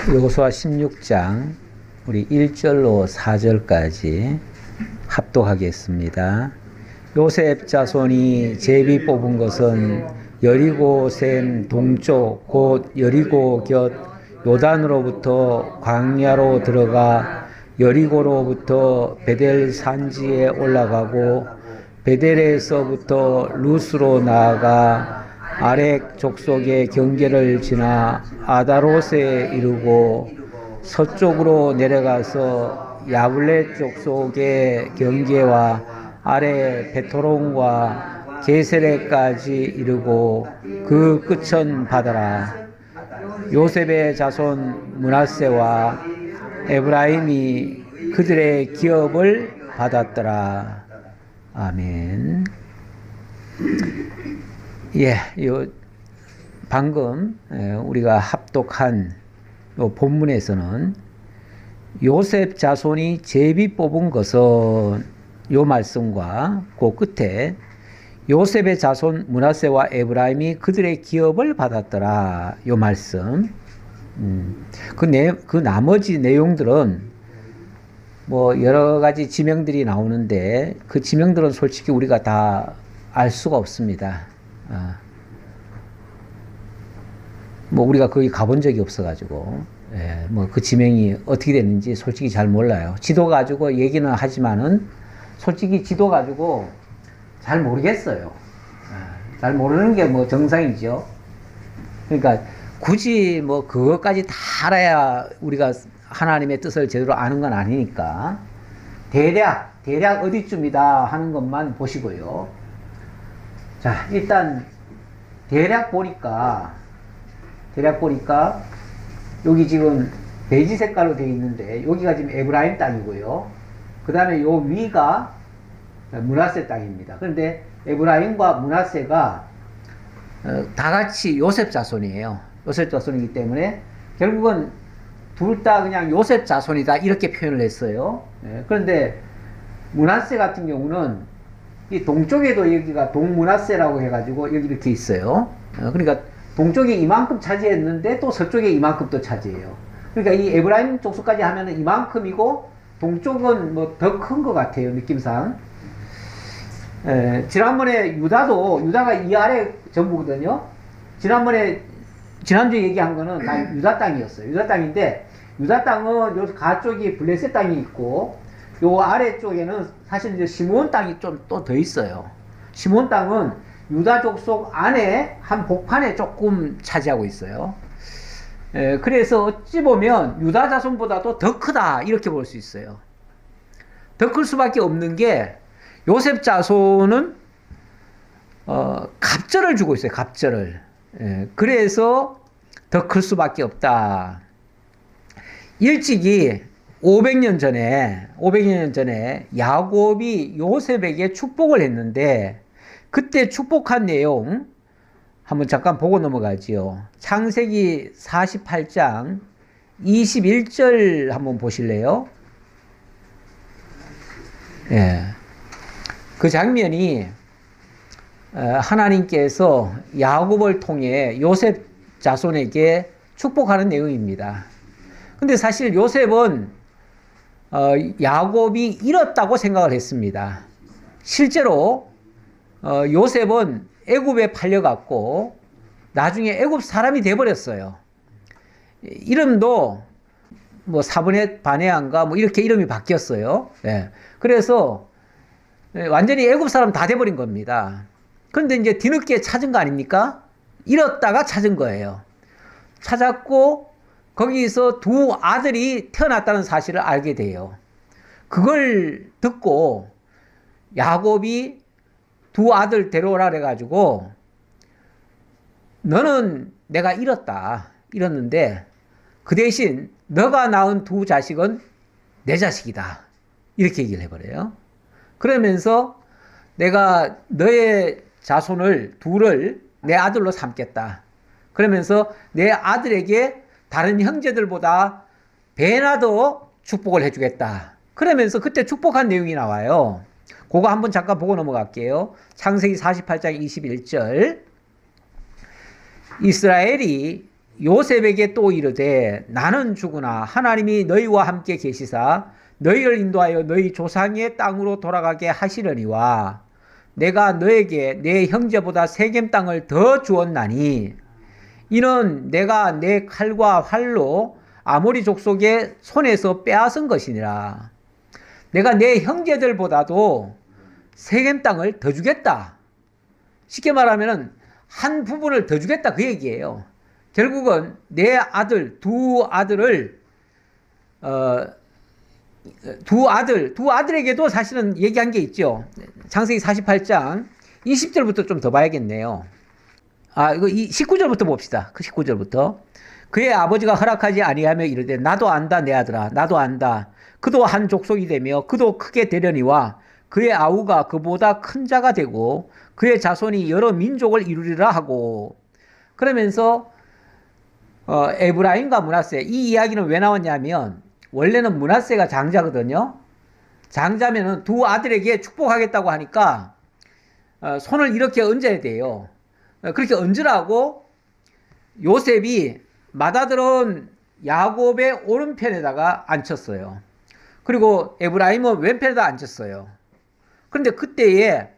여호수아 16장 우리 1절로 4절까지 합독하겠습니다. 요셉 자손이 제비 뽑은 것은 여리고 샘 동쪽 곧 여리고 곁 요단으로부터 광야로 들어가 여리고로부터 베델 산지에 올라가고 베델에서부터 루스로 나아가 아렉 족속의 경계를 지나 아다롯에 이르고 서쪽으로 내려가서 야블렛 족속의 경계와 아래 베토론과 게세레까지 이르고 그 끝은 바다라. 요셉의 자손 므낫세와 에브라임이 그들의 기업을 받았더라. 아멘. 방금 우리가 합독한 요 본문에서는 요셉 자손이 제비 뽑은 것은 요 말씀과 그 끝에 요셉의 자손 므낫세와 에브라임이 그들의 기업을 받았더라. 요 말씀. 그 나머지 내용들은 뭐 여러 가지 지명들이 나오는데 그 지명들은 솔직히 우리가 다 알 수가 없습니다. 뭐 우리가 거기 가본 적이 없어가지고 뭐 그 지명이 어떻게 됐는지 솔직히 잘 몰라요. 지도 가지고 얘기는 하지만은 솔직히 지도 가지고 잘 모르겠어요. 잘 모르는 게 뭐 정상이죠. 그러니까 굳이 뭐 그것까지 다 알아야 우리가 하나님의 뜻을 제대로 아는 건 아니니까 대략 어디쯤이다 하는 것만 보시고요. 자, 일단 대략 보니까 여기 지금 베이지 색깔로 되어 있는데 여기가 지금 에브라임 땅이고요. 그 다음에 요 위가 므낫세 땅입니다. 그런데 에브라임과 므낫세가 다 같이 요셉 자손이에요. 요셉 자손이기 때문에 결국은 둘 다 그냥 요셉 자손이다 이렇게 표현을 했어요. 그런데 므낫세 같은 경우는 이 동쪽에도 여기가 동므낫세라고 해가지고 여기 이렇게 있어요. 그러니까 동쪽에 이만큼 차지했는데 또 서쪽에 이만큼 또 차지해요. 그러니까 이 에브라임 족속까지 하면은 이만큼이고 동쪽은 뭐 더 큰 것 같아요, 느낌상. 지난번에 유다가 이 아래 전부거든요. 지난주에 얘기한 거는 다 유다 땅이었어요. 유다 땅인데 유다 땅은 요 가쪽이 블레셋 땅이 있고 요 아래쪽에는 사실 이제 시므온 땅이 좀 또 더 있어요. 시므온 땅은 유다 족속 안에 한 복판에 조금 차지하고 있어요. 그래서 어찌 보면 유다 자손보다도 더 크다 이렇게 볼 수 있어요. 더 클 수밖에 없는 게 요셉 자손은 갑절을 주고 있어요. 갑절을. 그래서 더 클 수밖에 없다. 일찍이 500년 전에 야곱이 요셉에게 축복을 했는데 그때 축복한 내용 한번 잠깐 보고 넘어가지요. 창세기 48장 21절 한번 보실래요? 그 장면이 하나님께서 야곱을 통해 요셉 자손에게 축복하는 내용입니다. 근데 사실 요셉은 야곱이 잃었다고 생각을 했습니다. 실제로 요셉은 애굽에 팔려갔고 나중에 애굽 사람이 돼버렸어요. 이름도 뭐 사분의 바네안가 뭐 이렇게 이름이 바뀌었어요. 그래서 완전히 애굽 사람 다 돼버린 겁니다. 그런데 이제 뒤늦게 찾은 거 아닙니까? 잃었다가 찾은 거예요. 찾았고 거기서 두 아들이 태어났다는 사실을 알게 돼요. 그걸 듣고 야곱이 두 아들 데려오라 그래가지고 너는 내가 잃었는데 그 대신 너가 낳은 두 자식은 내 자식이다 이렇게 얘기를 해버려요. 그러면서 내가 너의 자손을 둘을 내 아들로 삼겠다. 그러면서 내 아들에게 다른 형제들보다 배나 더 축복을 해주겠다. 그러면서 그때 축복한 내용이 나와요. 그거 한번 잠깐 보고 넘어갈게요. 창세기 48장 21절. 이스라엘이 요셉에게 또 이르되 나는 죽으나 하나님이 너희와 함께 계시사 너희를 인도하여 너희 조상의 땅으로 돌아가게 하시려니와 내가 너에게 내 형제보다 세겜 땅을 더 주었나니 이는 내가 내 칼과 활로 아모리 족속의 손에서 빼앗은 것이니라. 내가 내 형제들보다도 세겜 땅을 더 주겠다. 쉽게 말하면 한 부분을 더 주겠다 그 얘기예요. 결국은 내 아들 두 아들에게도 사실은 얘기한 게 있죠. 창세기 48장 20절부터 좀 더 봐야겠네요. 이거 19절부터 봅시다. 그 19절부터. 그의 아버지가 허락하지 아니하며 이르되 나도 안다 내 아들아 나도 안다. 그도 한 족속이 되며 그도 크게 되려니와 그의 아우가 그보다 큰 자가 되고 그의 자손이 여러 민족을 이루리라 하고 그러면서 에브라임과 므낫세 이 이야기는 왜 나왔냐면 원래는 므낫세가 장자거든요. 장자면은 두 아들에게 축복하겠다고 하니까 손을 이렇게 얹어야 돼요. 그렇게 얹으라고 요셉이 맏아들은 야곱의 오른편에다가 앉혔어요. 그리고 에브라임은 왼편에다 앉혔어요. 그런데 그때에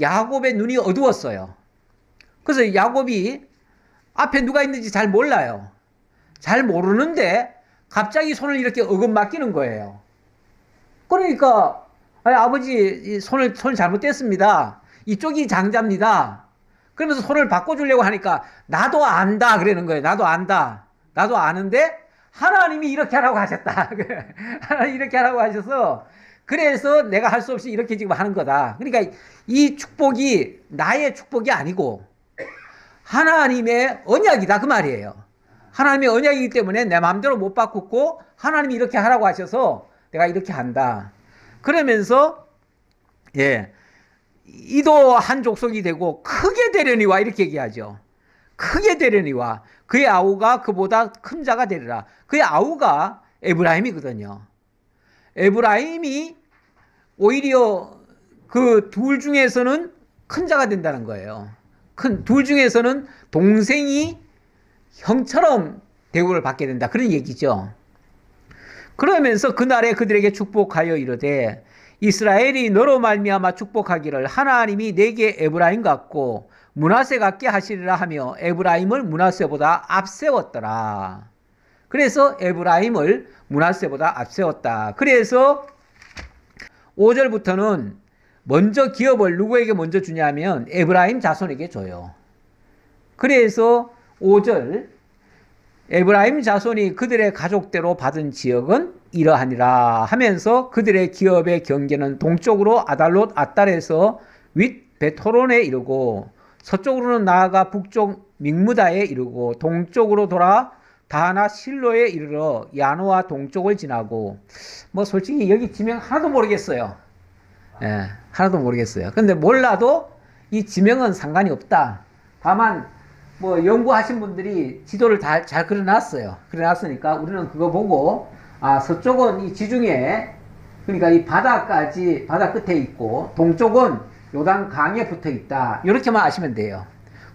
야곱의 눈이 어두웠어요. 그래서 야곱이 앞에 누가 있는지 잘 몰라요. 잘 모르는데 갑자기 손을 이렇게 어긋맞기는 거예요. 그러니까 아버지 손을 잘못됐습니다. 이쪽이 장자입니다. 그러면서 손을 바꿔주려고 하니까 나도 안다 그러는 거예요. 나도 안다. 나도 아는데 하나님이 이렇게 하라고 하셨다. 하나님이 이렇게 하라고 하셔서 그래서 내가 할 수 없이 이렇게 지금 하는 거다. 그러니까 이 축복이 나의 축복이 아니고 하나님의 언약이다 그 말이에요. 하나님의 언약이기 때문에 내 마음대로 못 바꾸고 하나님이 이렇게 하라고 하셔서 내가 이렇게 한다. 그러면서 이도 한 족속이 되고 크게 되려니와 이렇게 얘기하죠. 크게 되려니와 그의 아우가 그보다 큰 자가 되리라. 그의 아우가 에브라임이거든요. 에브라임이 오히려 그 둘 중에서는 큰 자가 된다는 거예요. 둘 중에서는 동생이 형처럼 대우를 받게 된다. 그런 얘기죠. 그러면서 그날에 그들에게 축복하여 이르되 이스라엘이 너로 말미암아 축복하기를 하나님이 내게 에브라임 같고 므낫세 같게 하시리라 하며 에브라임을 므낫세보다 앞세웠더라. 그래서 에브라임을 므낫세보다 앞세웠다. 그래서 5절부터는 먼저 기업을 누구에게 먼저 주냐면 에브라임 자손에게 줘요. 그래서 5절 에브라임 자손이 그들의 가족대로 받은 지역은 이러하니라 하면서 그들의 기업의 경계는 동쪽으로 아달롯 아달에서 윗 베토론에 이르고 서쪽으로는 나아가 북쪽 믹무다에 이르고 동쪽으로 돌아 다나 실로에 이르러 야노와 동쪽을 지나고 솔직히 여기 지명 하나도 모르겠어요. 하나도 모르겠어요. 근데 몰라도 이 지명은 상관이 없다. 다만 연구하신 분들이 지도를 잘 그려놨어요. 그려놨으니까 우리는 그거 보고 서쪽은 이 지중해 그러니까 이 바다 끝에 있고 동쪽은 요단 강에 붙어 있다. 이렇게만 아시면 돼요.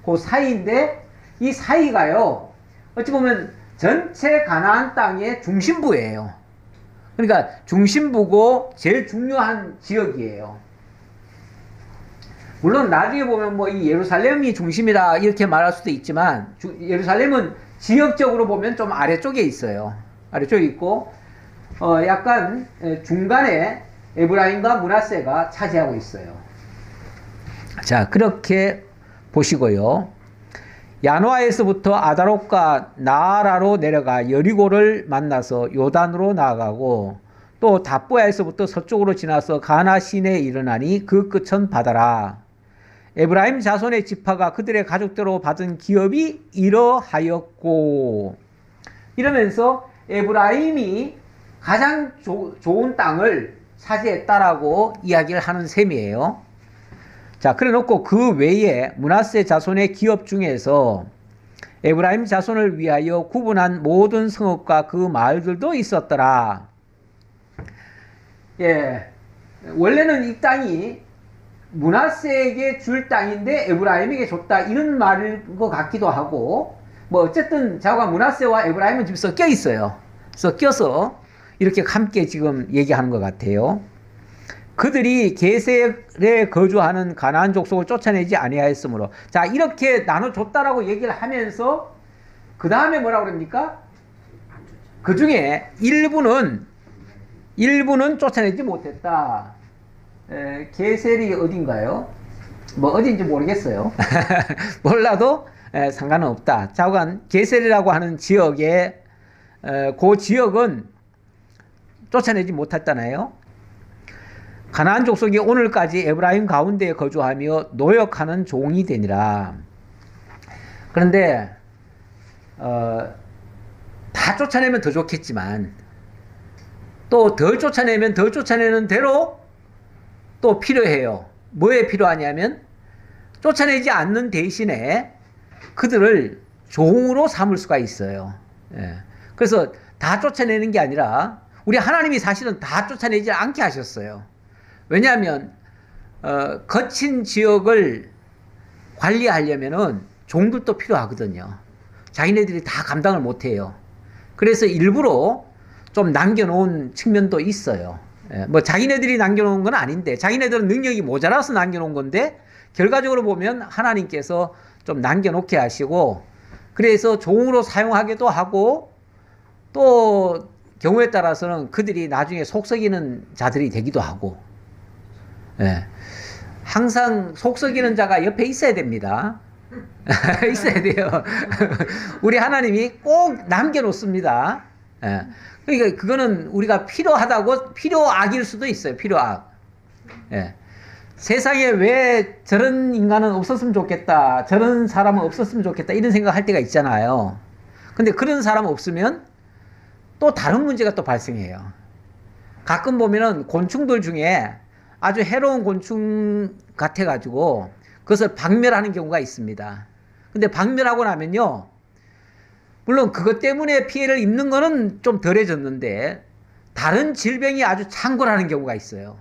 그 사이인데 이 사이가요. 어찌 보면 전체 가나안 땅의 중심부예요. 그러니까 중심부고 제일 중요한 지역이에요. 물론 나중에 보면 이 예루살렘이 중심이다 이렇게 말할 수도 있지만 예루살렘은 지역적으로 보면 좀 아래쪽에 있어요. 아래쪽에 있고 약간 중간에 에브라임과 므낫세가 차지하고 있어요. 자, 그렇게 보시고요. 야노아에서부터 아다롯과 나아라로 내려가 여리고를 만나서 요단으로 나아가고 또 답보야에서부터 서쪽으로 지나서 가나 시내에 이르나니 그 끝은 바다라. 에브라임 자손의 지파가 그들의 가족대로 받은 기업이 이러하였고 이러면서 에브라임이 가장 좋은 땅을 차지했다라고 이야기를 하는 셈이에요. 자, 그래 놓고 그 외에 므낫세 자손의 기업 중에서 에브라임 자손을 위하여 구분한 모든 성읍과 그 마을들도 있었더라. 원래는 이 땅이 므낫세에게 줄 땅인데 에브라임에게 줬다 이런 말인 것 같기도 하고 뭐 어쨌든 자오가 므낫세와 에브라임은 지금 섞여 있어요. 섞여서 이렇게 함께 지금 얘기하는 것 같아요. 그들이 게셀에 거주하는 가나안 족속을 쫓아내지 아니하였으므로, 자 이렇게 나눠줬다라고 얘기를 하면서 그 다음에 뭐라고 그럽니까? 그 중에 일부는 쫓아내지 못했다. 게셀이 어딘가요? 뭐 어딘지 모르겠어요. 몰라도 상관은 없다. 좌우간 게셀이라고 하는 지역에 그 지역은 쫓아내지 못했잖아요. 가나안 족속이 오늘까지 에브라임 가운데에 거주하며 노역하는 종이 되니라. 그런데 다 쫓아내면 더 좋겠지만 또 덜 쫓아내면 덜 쫓아내는 대로 또 필요해요. 뭐에 필요하냐면 쫓아내지 않는 대신에 그들을 종으로 삼을 수가 있어요. 그래서 다 쫓아내는 게 아니라 우리 하나님이 사실은 다 쫓아내지 않게 하셨어요. 왜냐하면 거친 지역을 관리하려면은 종들도 필요하거든요. 자기네들이 다 감당을 못해요. 그래서 일부러 좀 남겨놓은 측면도 있어요. 뭐 자기네들이 남겨놓은 건 아닌데 자기네들은 능력이 모자라서 남겨놓은 건데 결과적으로 보면 하나님께서 좀 남겨놓게 하시고 그래서 종으로 사용하기도 하고 또 경우에 따라서는 그들이 나중에 속썩이는 자들이 되기도 하고 항상 속썩이는 자가 옆에 있어야 됩니다. 있어야 돼요. 우리 하나님이 꼭 남겨놓습니다. 그러니까 그거는 우리가 필요하다고 필요악일 수도 있어요. 필요악. 세상에 왜 저런 인간은 없었으면 좋겠다. 저런 사람은 없었으면 좋겠다. 이런 생각할 때가 있잖아요. 근데 그런 사람 없으면 또 다른 문제가 또 발생해요. 가끔 보면은 곤충들 중에 아주 해로운 곤충 같아가지고 그것을 박멸하는 경우가 있습니다. 근데 박멸하고 나면요. 물론 그것 때문에 피해를 입는 거는 좀 덜해졌는데 다른 질병이 아주 창궐하는 경우가 있어요.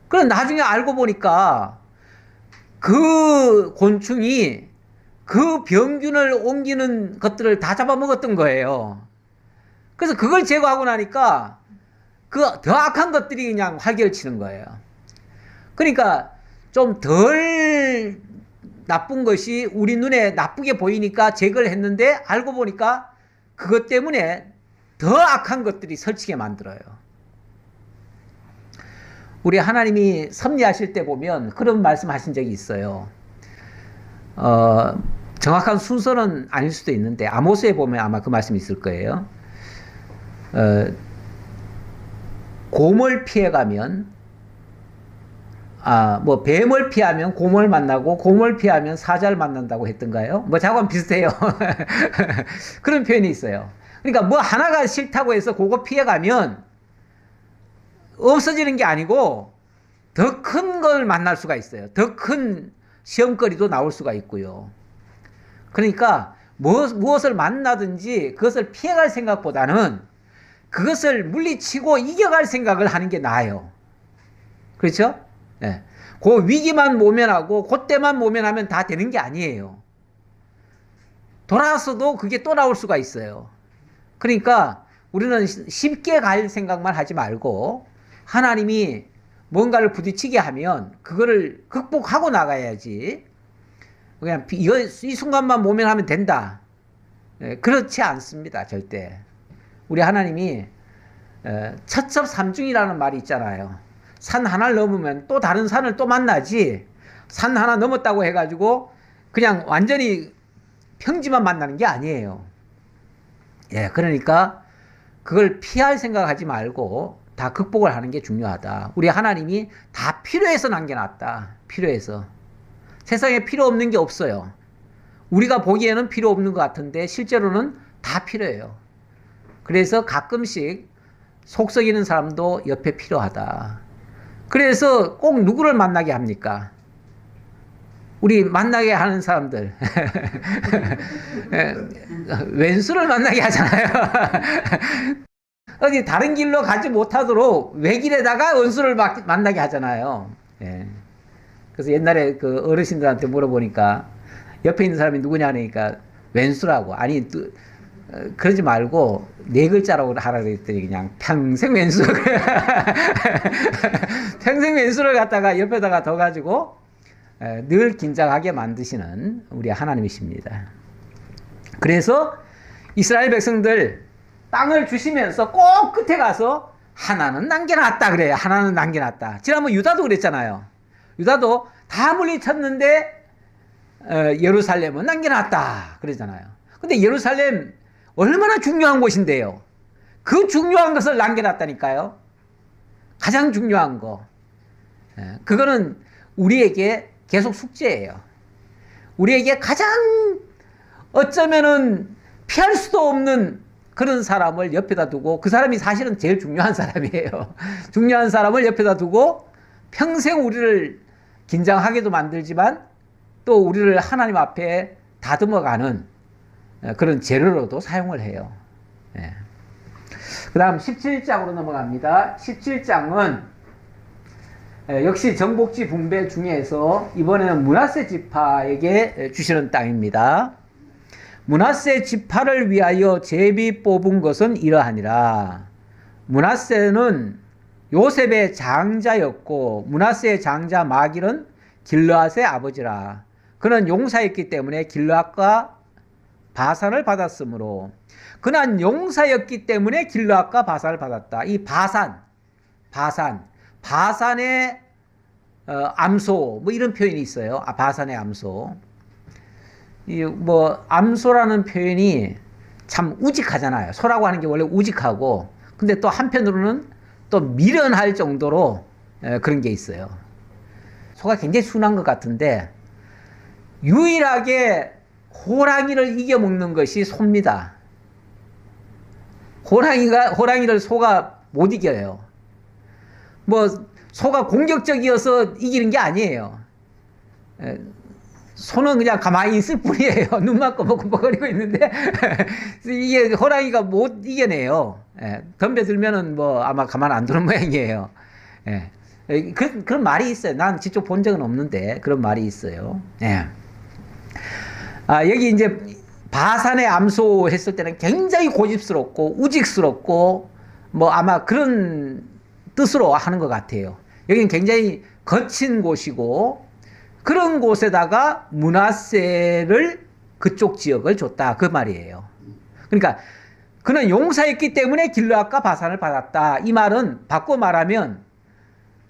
그럼 나중에 알고 보니까 그 곤충이 그 병균을 옮기는 것들을 다 잡아먹었던 거예요. 그래서 그걸 제거하고 나니까 그 더 악한 것들이 그냥 활개를 치는 거예요. 그러니까 좀 덜 나쁜 것이 우리 눈에 나쁘게 보이니까 제거를 했는데 알고 보니까 그것 때문에 더 악한 것들이 설치게 만들어요. 우리 하나님이 섭리하실 때 보면 그런 말씀하신 적이 있어요. 정확한 순서는 아닐 수도 있는데 아모스에 보면 아마 그 말씀이 있을 거예요. 곰을 피해가면 뭐 뱀을 피하면 곰을 만나고 곰을 피하면 사자를 만난다고 했던가요? 뭐 저하고는 비슷해요. 그런 표현이 있어요. 그러니까 뭐 하나가 싫다고 해서 그거 피해가면 없어지는 게 아니고 더 큰 걸 만날 수가 있어요. 더 큰 시험거리도 나올 수가 있고요. 그러니까 무엇을 만나든지 그것을 피해갈 생각보다는 그것을 물리치고 이겨갈 생각을 하는 게 나아요. 그렇죠? 그 위기만 모면하고 그때만 모면하면 다 되는 게 아니에요. 돌아서도 그게 또 나올 수가 있어요. 그러니까 우리는 쉽게 갈 생각만 하지 말고 하나님이 뭔가를 부딪히게 하면 그거를 극복하고 나가야지. 그냥 이 순간만 모면하면 된다. 그렇지 않습니다. 절대. 우리 하나님이 첩첩삼중이라는 말이 있잖아요. 산 하나를 넘으면 또 다른 산을 또 만나지 산 하나 넘었다고 해가지고 그냥 완전히 평지만 만나는 게 아니에요. 그러니까 그걸 피할 생각하지 말고 다 극복을 하는 게 중요하다. 우리 하나님이 다 필요해서 남겨놨다. 필요해서. 세상에 필요 없는 게 없어요. 우리가 보기에는 필요 없는 것 같은데 실제로는 다 필요해요. 그래서 가끔씩 속썩이는 사람도 옆에 필요하다. 그래서 꼭 누구를 만나게 합니까? 우리 만나게 하는 사람들. 왼수를 만나게 하잖아요. 어디 다른 길로 가지 못하도록 외길에다가 원수를 만나게 하잖아요. 그래서 옛날에 그 어르신들한테 물어보니까 옆에 있는 사람이 누구냐 하니까 왼수라고. 아니, 그러지 말고 네 글자라고 하라 그랬더니 그냥 평생 왼수. 평생 왼수를 갖다가 옆에다가 더 가지고 늘 긴장하게 만드시는 우리 하나님이십니다. 그래서 이스라엘 백성들 땅을 주시면서 꼭 끝에 가서 하나는 남겨놨다 그래요. 하나는 남겨놨다. 지난번 유다도 그랬잖아요. 유다도 다 물리쳤는데 예루살렘은 남겨놨다 그러잖아요. 근데 예루살렘 얼마나 중요한 곳인데요. 그 중요한 것을 남겨놨다니까요. 가장 중요한 거. 그거는 우리에게 계속 숙제예요. 우리에게 가장 어쩌면은 피할 수도 없는 그런 사람을 옆에다 두고, 그 사람이 사실은 제일 중요한 사람이에요. 중요한 사람을 옆에다 두고 평생 우리를 긴장하게도 만들지만 또 우리를 하나님 앞에 다듬어가는 그런 재료로도 사용을 해요. 그 다음 17장으로 넘어갑니다. 17장은 역시 정복지 분배 중에서 이번에는 므낫세 지파에게 주시는 땅입니다. 므낫세 지파를 위하여 제비 뽑은 것은 이러하니라. 므낫세는 요셉의 장자였고 므낫세의 장자 마길은 길르앗의 아버지라. 그는 용사였기 때문에 길르앗과 바산을 받았으므로, 그는 용사였기 때문에 길르앗과 바산을 받았다. 이 바산의 암소 뭐 이런 표현이 있어요. 바산의 암소. 이 뭐 암소라는 표현이 참 우직하잖아요. 소라고 하는 게 원래 우직하고, 근데 또 한편으로는 또 미련할 정도로 그런 게 있어요. 소가 굉장히 순한 것 같은데 유일하게 호랑이를 이겨먹는 것이 소입니다. 호랑이를 소가 못 이겨요. 뭐 소가 공격적이어서 이기는 게 아니에요. 소는 그냥 가만히 있을 뿐이에요. 눈만 꼬박꼬박거리고 있는데 이게 호랑이가 못 이겨내요. 덤벼들면은 뭐 아마 가만 안 두는 모양이에요. 그런 말이 있어요. 난 직접 본 적은 없는데 그런 말이 있어요. 여기 이제 바산의 암소 했을 때는 굉장히 고집스럽고 우직스럽고 뭐 아마 그런 뜻으로 하는 것 같아요. 여기는 굉장히 거친 곳이고 그런 곳에다가 므낫세를 그쪽 지역을 줬다 그 말이에요. 그러니까 그는 용사였기 때문에 길르앗과 바산을 받았다. 이 말은 바꿔 말하면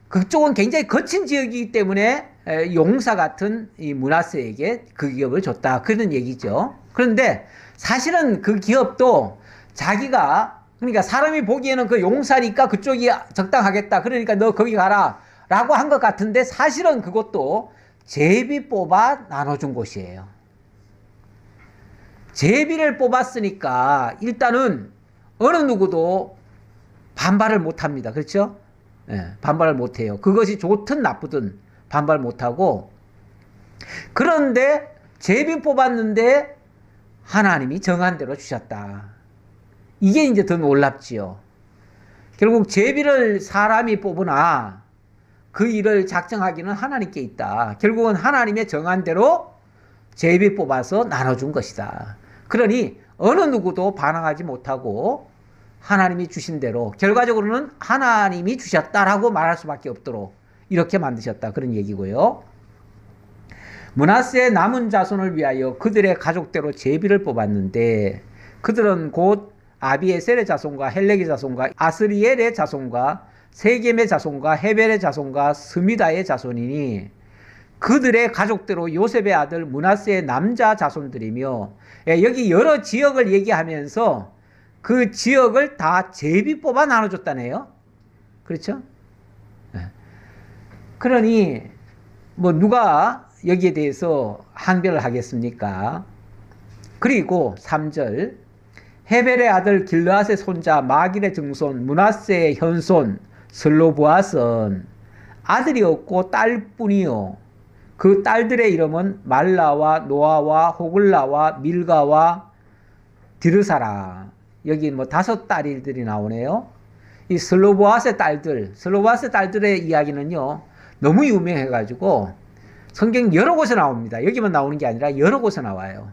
그쪽은 굉장히 거친 지역이기 때문에 용사 같은 이 므낫세에게 그 기업을 줬다. 그런 얘기죠. 그런데 사실은 그 기업도 자기가, 그러니까 사람이 보기에는 그 용사니까 그쪽이 적당하겠다. 그러니까 너 거기 가라 라고 한 것 같은데 사실은 그것도 제비 뽑아 나눠준 곳이에요. 제비를 뽑았으니까 일단은 어느 누구도 반발을 못합니다. 그렇죠? 반발을 못해요. 그것이 좋든 나쁘든 반발 못하고. 그런데 제비 뽑았는데 하나님이 정한 대로 주셨다. 이게 이제 더 놀랍지요. 결국 제비를 사람이 뽑으나 그 일을 작정하기는 하나님께 있다. 결국은 하나님의 정한 대로 제비 뽑아서 나눠준 것이다. 그러니 어느 누구도 반항하지 못하고 하나님이 주신 대로, 결과적으로는 하나님이 주셨다라고 말할 수밖에 없도록 이렇게 만드셨다. 그런 얘기고요. 므낫세의 남은 자손을 위하여 그들의 가족대로 제비를 뽑았는데 그들은 곧 아비에셀의 자손과 헬렉의 자손과 아스리엘의 자손과 세겜의 자손과 헤벨의 자손과 스미다의 자손이니 그들의 가족대로 요셉의 아들 므낫세의 남자 자손들이며, 여기 여러 지역을 얘기하면서 그 지역을 다 제비 뽑아 나눠줬다네요. 그렇죠? 그러니 뭐 누가 여기에 대해서 항변을 하겠습니까? 그리고 3절 헤벨의 아들 길르앗의 손자 마길의 증손 므낫세의 현손 슬로보앗은 아들이 없고 딸뿐이요 그 딸들의 이름은 말라와 노아와 호글라와 밀가와 디르사라. 여기 뭐 5딸들이 나오네요. 이 슬로보앗의 딸들의 이야기는요 너무 유명해가지고 성경 여러 곳에 나옵니다. 여기만 나오는 게 아니라 여러 곳에 나와요.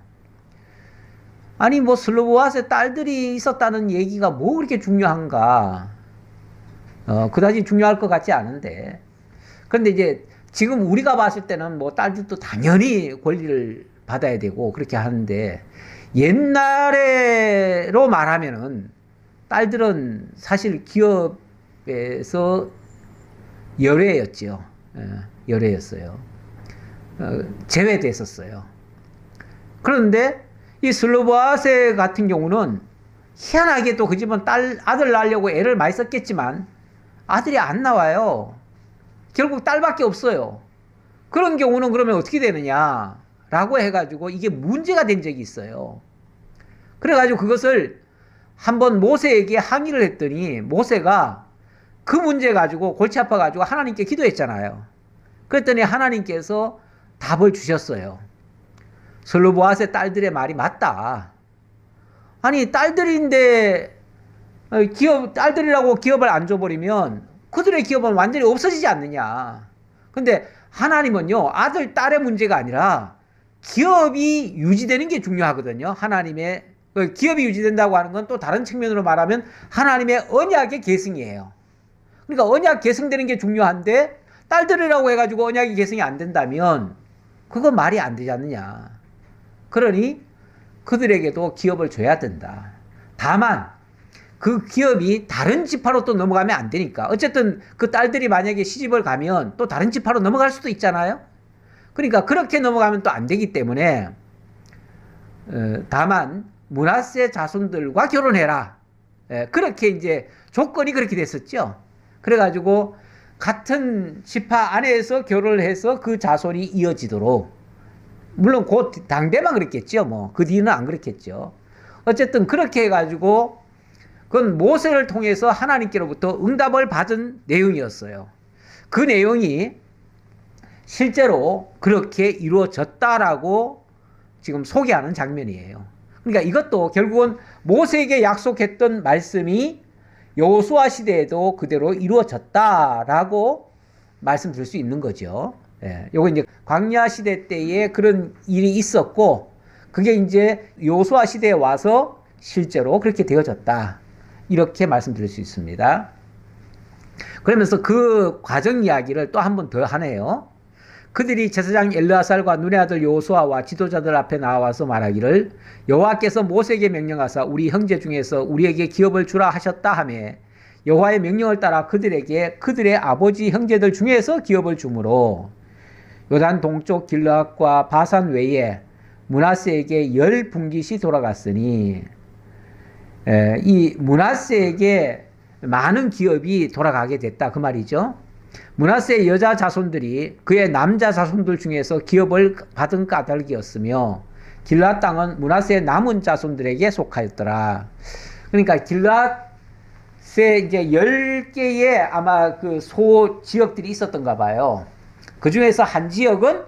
아니 뭐 슬로보아스의 딸들이 있었다는 얘기가 뭐 그렇게 중요한가? 그다지 중요할 것 같지 않은데. 그런데 이제 지금 우리가 봤을 때는 뭐 딸들도 당연히 권리를 받아야 되고 그렇게 하는데, 옛날에로 말하면은 딸들은 사실 기업에서 열애였죠. 열애였어요. 제외됐었어요. 그런데 이 슬로보아세 같은 경우는 희한하게 또 그 집은 아들 낳으려고 애를 많이 썼겠지만 아들이 안 나와요. 결국 딸밖에 없어요. 그런 경우는 그러면 어떻게 되느냐라고 해가지고 이게 문제가 된 적이 있어요. 그래가지고 그것을 한번 모세에게 항의를 했더니 모세가 그 문제 가지고 골치 아파가지고 하나님께 기도했잖아요. 그랬더니 하나님께서 답을 주셨어요. 슬로보아스의 딸들의 말이 맞다. 아니 딸들인데 딸들이라고 기업을 안 줘버리면 그들의 기업은 완전히 없어지지 않느냐. 근데 하나님은요, 아들 딸의 문제가 아니라 기업이 유지되는 게 중요하거든요. 하나님의 기업이 유지된다고 하는 건 또 다른 측면으로 말하면 하나님의 언약의 계승이에요. 그러니까 언약 계승되는 게 중요한데 딸들이라고 해가지고 언약이 계승이 안 된다면 그건 말이 안 되지 않느냐. 그러니 그들에게도 기업을 줘야 된다. 다만 그 기업이 다른 지파로 또 넘어가면 안 되니까. 어쨌든 그 딸들이 만약에 시집을 가면 또 다른 지파로 넘어갈 수도 있잖아요. 그러니까 그렇게 넘어가면 또 안 되기 때문에 다만 므낫세 자손들과 결혼해라. 그렇게 이제 조건이 그렇게 됐었죠. 그래가지고 같은 지파 안에서 결혼을 해서 그 자손이 이어지도록, 물론 그 당대만 그랬겠죠. 뭐 그 뒤는 안 그랬겠죠. 어쨌든 그렇게 해가지고 그건 모세를 통해서 하나님께로부터 응답을 받은 내용이었어요. 그 내용이 실제로 그렇게 이루어졌다라고 지금 소개하는 장면이에요. 그러니까 이것도 결국은 모세에게 약속했던 말씀이 여호수아 시대에도 그대로 이루어졌다라고 말씀드릴 수 있는 거죠. 요거 이제 광야 시대 때에 그런 일이 있었고, 그게 이제 여호수아 시대에 와서 실제로 그렇게 되어졌다. 이렇게 말씀드릴 수 있습니다. 그러면서 그 과정 이야기를 또 한 번 더 하네요. 그들이 제사장 엘르아살과 눈의 아들 여호수아와 지도자들 앞에 나와서 말하기를, 여호와께서 모세에게 명령하사 우리 형제 중에서 우리에게 기업을 주라 하셨다 하며, 여호와의 명령을 따라 그들에게 그들의 아버지 형제들 중에서 기업을 주므로 요단 동쪽 길르앗과 바산 외에 므낫세에게 10분깃이 돌아갔으니, 이 므낫세에게 많은 기업이 돌아가게 됐다 그 말이죠. 므낫세의 여자 자손들이 그의 남자 자손들 중에서 기업을 받은 까닭이었으며, 길르앗 땅은 므낫세의 남은 자손들에게 속하였더라. 그러니까 길르앗에 이제 10개의 아마 그 소 지역들이 있었던가 봐요. 그 중에서 한 지역은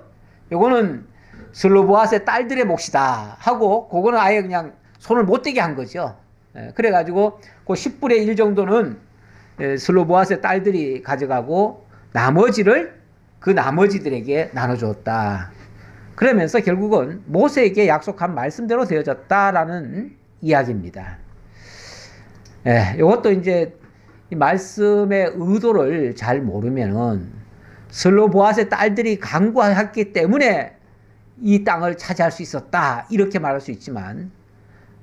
요거는 슬로보아스의 딸들의 몫이다 하고, 그거는 아예 그냥 손을 못 대게 한 거죠. 그래가지고 그 10분의 1 정도는 슬로보아스의 딸들이 가져가고 나머지를 그 나머지들에게 나눠줬다. 그러면서 결국은 모세에게 약속한 말씀대로 되어졌다라는 이야기입니다. 이것도 이제 이 말씀의 의도를 잘 모르면은 슬로보아스의 딸들이 강구했기 때문에 이 땅을 차지할 수 있었다 이렇게 말할 수 있지만,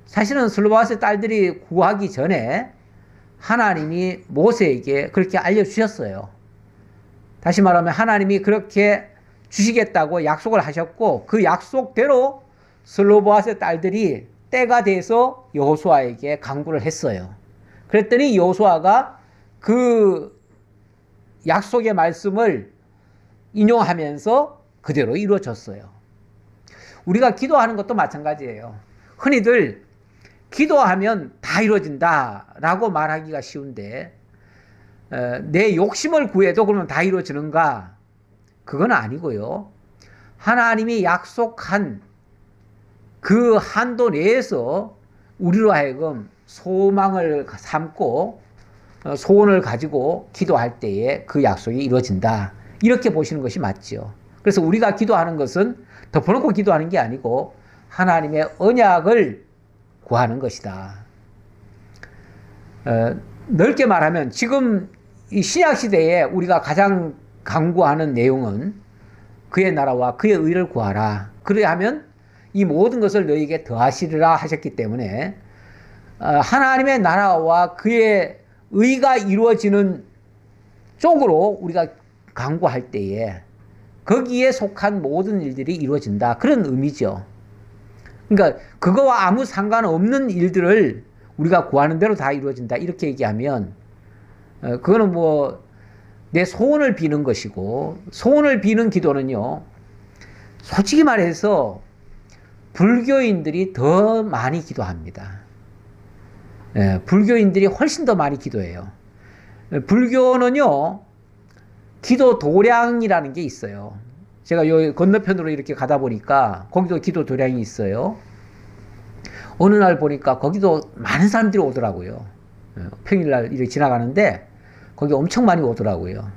사실은 슬로보아스의 딸들이 구하기 전에 하나님이 모세에게 그렇게 알려주셨어요. 다시 말하면 하나님이 그렇게 주시겠다고 약속을 하셨고, 그 약속대로 슬로보아스의 딸들이 때가 돼서 여호수아에게 간구를 했어요. 그랬더니 여호수아가 그 약속의 말씀을 인용하면서 그대로 이루어졌어요. 우리가 기도하는 것도 마찬가지예요. 흔히들 기도하면 다 이루어진다라고 말하기가 쉬운데, 내 욕심을 구해도 그러면 다 이루어지는가? 그건 아니고요. 하나님이 약속한 그 한도 내에서 우리로 하여금 소망을 삼고 소원을 가지고 기도할 때에 그 약속이 이루어진다. 이렇게 보시는 것이 맞죠. 그래서 우리가 기도하는 것은 덮어놓고 기도하는 게 아니고 하나님의 언약을 구하는 것이다. 넓게 말하면 지금 이 신약 시대에 우리가 가장 강구하는 내용은 그의 나라와 그의 의를 구하라. 그래야하면 이 모든 것을 너희에게 더하시리라 하셨기 때문에 하나님의 나라와 그의 의가 이루어지는 쪽으로 우리가 강구할 때에 거기에 속한 모든 일들이 이루어진다. 그런 의미죠. 그러니까 그거와 아무 상관없는 일들을 우리가 구하는 대로 다 이루어진다. 이렇게 얘기하면 그거는 뭐 내 소원을 비는 것이고, 소원을 비는 기도는요, 솔직히 말해서 불교인들이 더 많이 기도합니다. 불교인들이 훨씬 더 많이 기도해요. 불교는요, 기도 도량이라는 게 있어요. 제가 요 건너편으로 이렇게 가다 보니까 거기도 기도 도량이 있어요. 어느 날 보니까 거기도 많은 사람들이 오더라고요. 평일날 이렇게 지나가는데 거기 엄청 많이 오더라고요.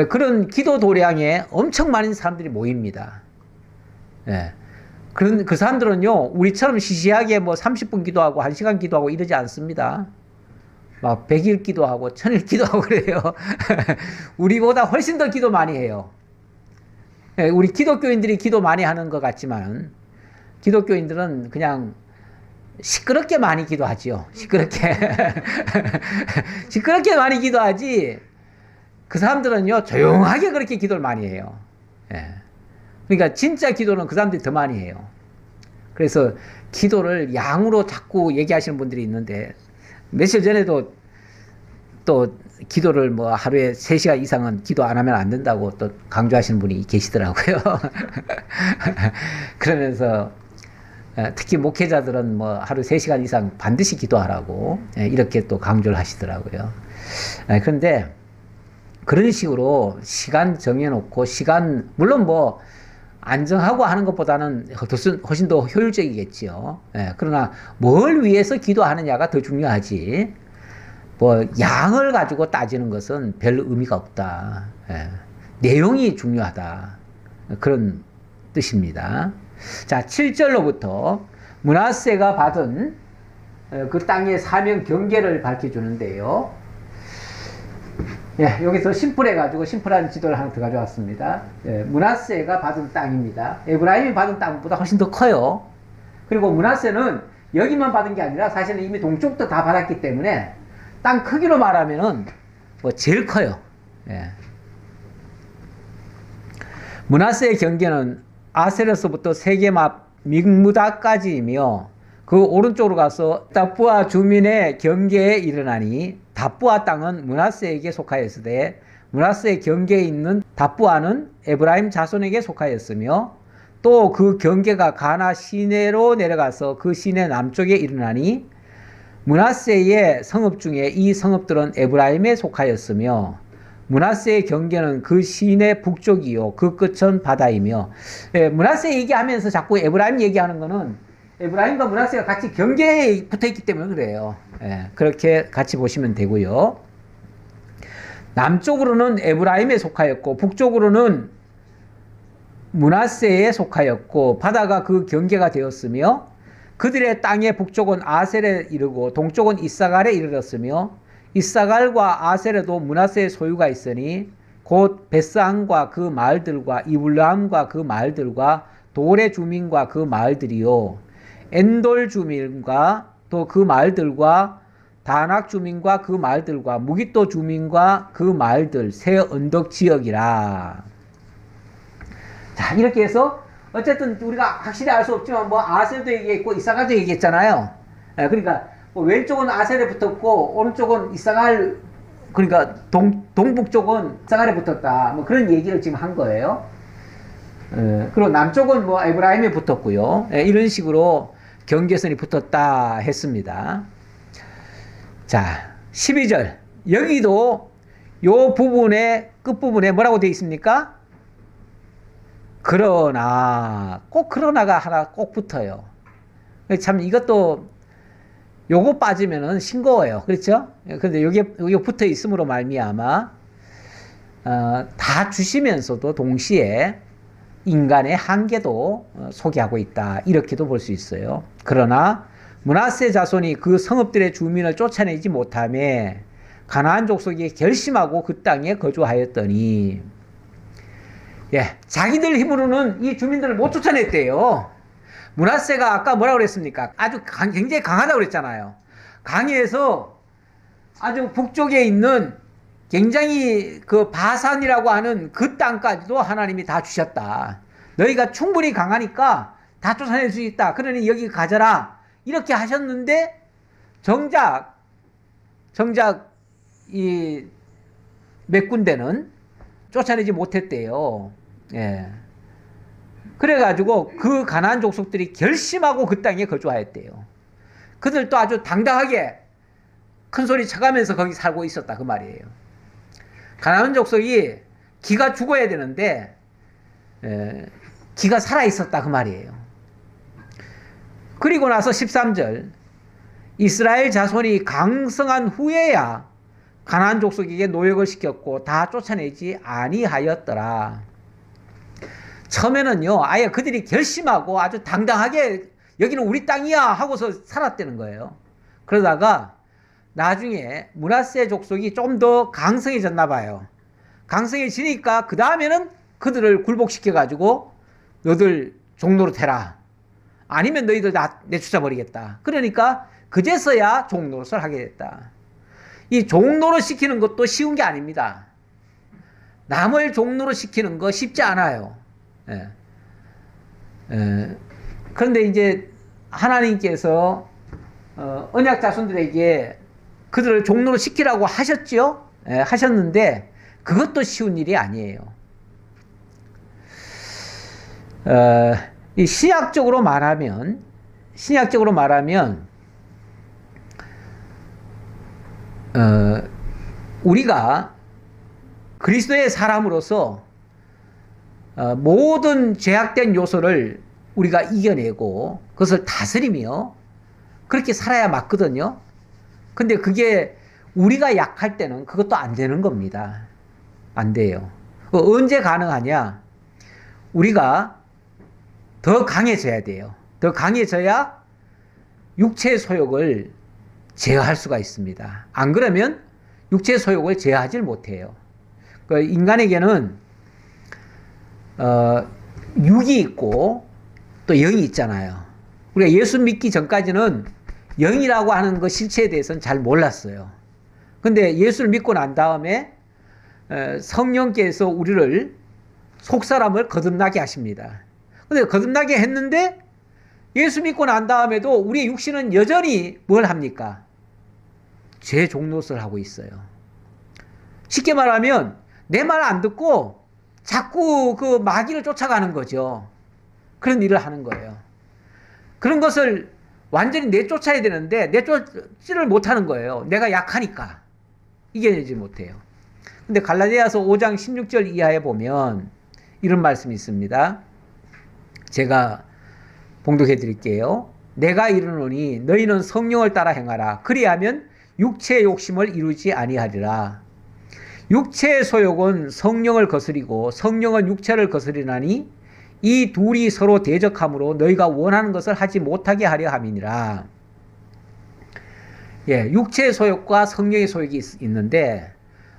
그런 기도 도량에 엄청 많은 사람들이 모입니다. 그런 그 사람들은요, 우리처럼 시시하게 뭐 30분 기도하고 1시간 기도하고 이러지 않습니다. 막 100일 기도하고 1000일 기도하고 그래요. 우리보다 훨씬 더 기도 많이 해요. 우리 기독교인들이 기도 많이 하는 것 같지만 기독교인들은 그냥 시끄럽게 많이 기도하지요. 시끄럽게. 시끄럽게 많이 기도하지, 그 사람들은요, 조용하게 그렇게 기도를 많이 해요. 그러니까 진짜 기도는 그 사람들이 더 많이 해요. 그래서 기도를 양으로 자꾸 얘기하시는 분들이 있는데, 며칠 전에도 또 기도를 뭐 하루에 3시간 이상은 기도 안 하면 안 된다고 또 강조하시는 분이 계시더라고요. 그러면서 특히 목회자들은 뭐 하루 3시간 이상 반드시 기도하라고 이렇게 또 강조를 하시더라고요. 그런데 그런 식으로 시간 정해놓고 물론 뭐 안정하고 하는 것보다는 훨씬 더 효율적이겠지요. 그러나 뭘 위해서 기도하느냐가 더 중요하지, 뭐 양을 가지고 따지는 것은 별 의미가 없다. 내용이 중요하다. 그런 뜻입니다. 자, 7절로부터 므낫세가 받은 그 땅의 사명 경계를 밝혀주는데요. 여기서 심플해가지고 심플한 지도를 하나 더 가져왔습니다. 므낫세가 받은 땅입니다. 에브라임이 받은 땅보다 훨씬 더 커요. 그리고 므낫세는 여기만 받은 게 아니라 사실은 이미 동쪽도 다 받았기 때문에 땅 크기로 말하면은 뭐 제일 커요. 므낫세의 경계는 아셀에서부터 세게마 믹무다까지이며 그 오른쪽으로 가서 답부아 주민의 경계에 이르나니, 답부아 땅은 므낫세에게 속하였으되 므낫세의 경계에 있는 답부아는 에브라임 자손에게 속하였으며, 또 그 경계가 가나 시내로 내려가서 그 시내 남쪽에 이르나니, 므낫세의 성읍 중에 이 성읍들은 에브라임에 속하였으며 므낫세의 경계는 그 시내 북쪽이요 그 끝은 바다이며. 므낫세 얘기하면서 자꾸 에브라임 얘기하는 거는 에브라임과 므낫세가 같이 경계에 붙어있기 때문에 그래요. 그렇게 같이 보시면 되고요. 남쪽으로는 에브라임에 속하였고 북쪽으로는 므낫세에 속하였고 바다가 그 경계가 되었으며, 그들의 땅의 북쪽은 아셀에 이르고 동쪽은 이사갈에 이르렀으며, 이사갈과 아셀에도 므낫세의 소유가 있으니 곧 벳산과 그 마을들과 이블람과 그 마을들과 돌의 주민과 그 마을들이요 엔돌 주민과 또 그 마을들과 다낙 주민과 그 마을들과 무깃도 주민과 그 마을들 새 언덕 지역이라. 자, 이렇게 해서 어쨌든 우리가 확실히 알 수 없지만 뭐 아셀도 얘기했고 이사갈도 얘기했잖아요. 그러니까 뭐 왼쪽은 아셀에 붙었고 오른쪽은 이사갈, 그러니까 동북쪽은 이사갈에 붙었다, 뭐 그런 얘기를 지금 한 거예요. 그리고 남쪽은 뭐 에브라임에 붙었고요. 이런 식으로 경계선이 붙었다 했습니다. 자, 12절. 여기도 요 부분에 끝부분에 뭐라고 되어 있습니까? 그러나, 꼭 그러나가 하나 꼭 붙어요. 참 이것도 요거 빠지면은 싱거워요. 그렇죠? 근데 요게 붙어 있음으로 말미암아 다 주시면서도 동시에 인간의 한계도 소개하고 있다. 이렇게도 볼 수 있어요. 그러나 므낫세 자손이 그 성읍들의 주민을 쫓아내지 못하며 가나안 족속이 결심하고 그 땅에 거주하였더니, 예, 자기들 힘으로는 이 주민들을 못 쫓아냈대요. 므낫세가 아까 뭐라고 그랬습니까? 아주 굉장히 강하다고 그랬잖아요. 강해서 아주 북쪽에 있는 굉장히 그 바산이라고 하는 그 땅까지도 하나님이 다 주셨다. 너희가 충분히 강하니까 다 쫓아낼 수 있다. 그러니 여기 가져라. 이렇게 하셨는데 정작 이 몇 군데는 쫓아내지 못했대요. 예. 그래가지고 그 가나안 족속들이 결심하고 그 땅에 거주하였대요. 그들도 아주 당당하게 큰 소리 쳐가면서 거기 살고 있었다 그 말이에요. 가나안 족속이 기가 죽어야 되는데 기가 살아 있었다 그 말이에요. 그리고 나서 13절, 이스라엘 자손이 강성한 후에야 가나안 족속에게 노역을 시켰고 다 쫓아내지 아니하였더라. 처음에는요, 아예 그들이 결심하고 아주 당당하게 여기는 우리 땅이야 하고서 살았다는 거예요. 그러다가 나중에 므낫세 족속이 좀 더 강성해졌나 봐요. 강성해지니까 그 다음에는 그들을 굴복시켜가지고 너들 종노릇 해라. 아니면 너희들 다 내쫓아버리겠다. 그러니까 그제서야 종노릇을 하게 됐다. 이 종노릇 시키는 것도 쉬운 게 아닙니다. 남을 종노릇 시키는 거 쉽지 않아요. 예. 그런데 이제 하나님께서 언약 자손들에게 그들을 종노릇 시키라고 하셨죠. 예, 하셨는데 그것도 쉬운 일이 아니에요. 이 신약적으로 말하면 우리가 그리스도의 사람으로서 모든 죄악된 요소를 우리가 이겨내고 그것을 다스리며 그렇게 살아야 맞거든요. 근데 그게 우리가 약할 때는 그것도 안 되는 겁니다. 안 돼요. 언제 가능하냐? 우리가 더 강해져야 돼요. 더 강해져야 육체의 소욕을 제어할 수가 있습니다. 안 그러면 육체의 소욕을 제어하지 못해요. 그 인간에게는 육이 있고 또 영이 있잖아요. 우리가 예수 믿기 전까지는 영이라고 하는 그 실체에 대해서는 잘 몰랐어요. 근데 예수를 믿고 난 다음에 성령께서 우리를 속사람을 거듭나게 하십니다. 근데 거듭나게 했는데 예수 믿고 난 다음에도 우리의 육신은 여전히 뭘 합니까? 죄 종노릇을 하고 있어요. 쉽게 말하면 내 말 안 듣고 자꾸 그 마귀를 쫓아가는 거죠. 그런 일을 하는 거예요. 그런 것을 완전히 내쫓아야 되는데 내쫓지를 못하는 거예요. 내가 약하니까 이겨내지 못해요. 근데 갈라디아서 5장 16절 이하에 보면 이런 말씀이 있습니다. 제가 봉독해 드릴게요. 내가 이르노니 너희는 성령을 따라 행하라. 그리하면 육체의 욕심을 이루지 아니하리라. 육체의 소욕은 성령을 거스리고 성령은 육체를 거스리나니 이 둘이 서로 대적함으로 너희가 원하는 것을 하지 못하게 하려 함이니라. 예, 육체의 소욕과 성령의 소욕이 있는데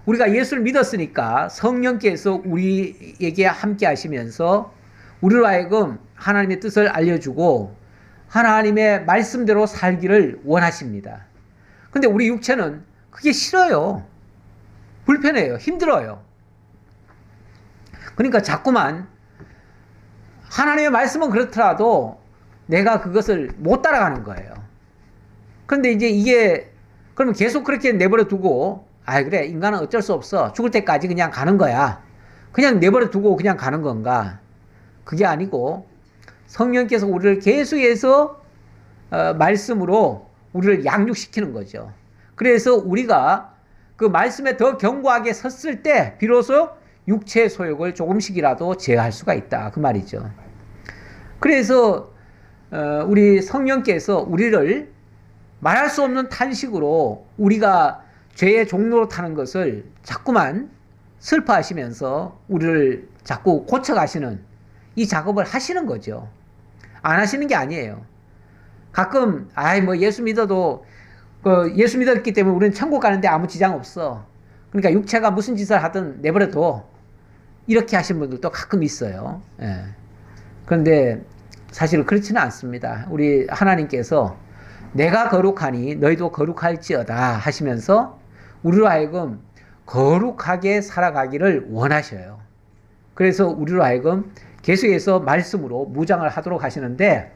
우리가 예수를 믿었으니까 성령께서 우리에게 함께 하시면서 우리로 하여금 하나님의 뜻을 알려주고 하나님의 말씀대로 살기를 원하십니다. 근데 우리 육체는 그게 싫어요. 불편해요. 힘들어요. 그러니까 자꾸만 하나님의 말씀은 그렇더라도 내가 그것을 못 따라가는 거예요. 그런데 이제 이게 그러면 계속 그렇게 내버려 두고 그래 인간은 어쩔 수 없어. 죽을 때까지 그냥 가는 거야. 그냥 내버려 두고 그냥 가는 건가? 그게 아니고 성령께서 우리를 계속해서 말씀으로 우리를 양육시키는 거죠. 그래서 우리가 그 말씀에 더 견고하게 섰을 때 비로소 육체의 소욕을 조금씩이라도 제어할 수가 있다. 그 말이죠. 그래서 우리 성령께서 우리를 말할 수 없는 탄식으로 우리가 죄의 종로로 타는 것을 자꾸만 슬퍼하시면서 우리를 자꾸 고쳐가시는 이 작업을 하시는 거죠. 안 하시는 게 아니에요. 가끔 뭐 예수 믿어도 예수 믿었기 때문에 우리는 천국 가는데 아무 지장 없어. 그러니까 육체가 무슨 짓을 하든 내버려둬. 이렇게 하신 분들도 가끔 있어요. 예. 그런데 사실 그렇지는 않습니다. 우리 하나님께서 내가 거룩하니 너희도 거룩할지어다 하시면서 우리로 하여금 거룩하게 살아가기를 원하셔요. 그래서 우리로 하여금 계속해서 말씀으로 무장을 하도록 하시는데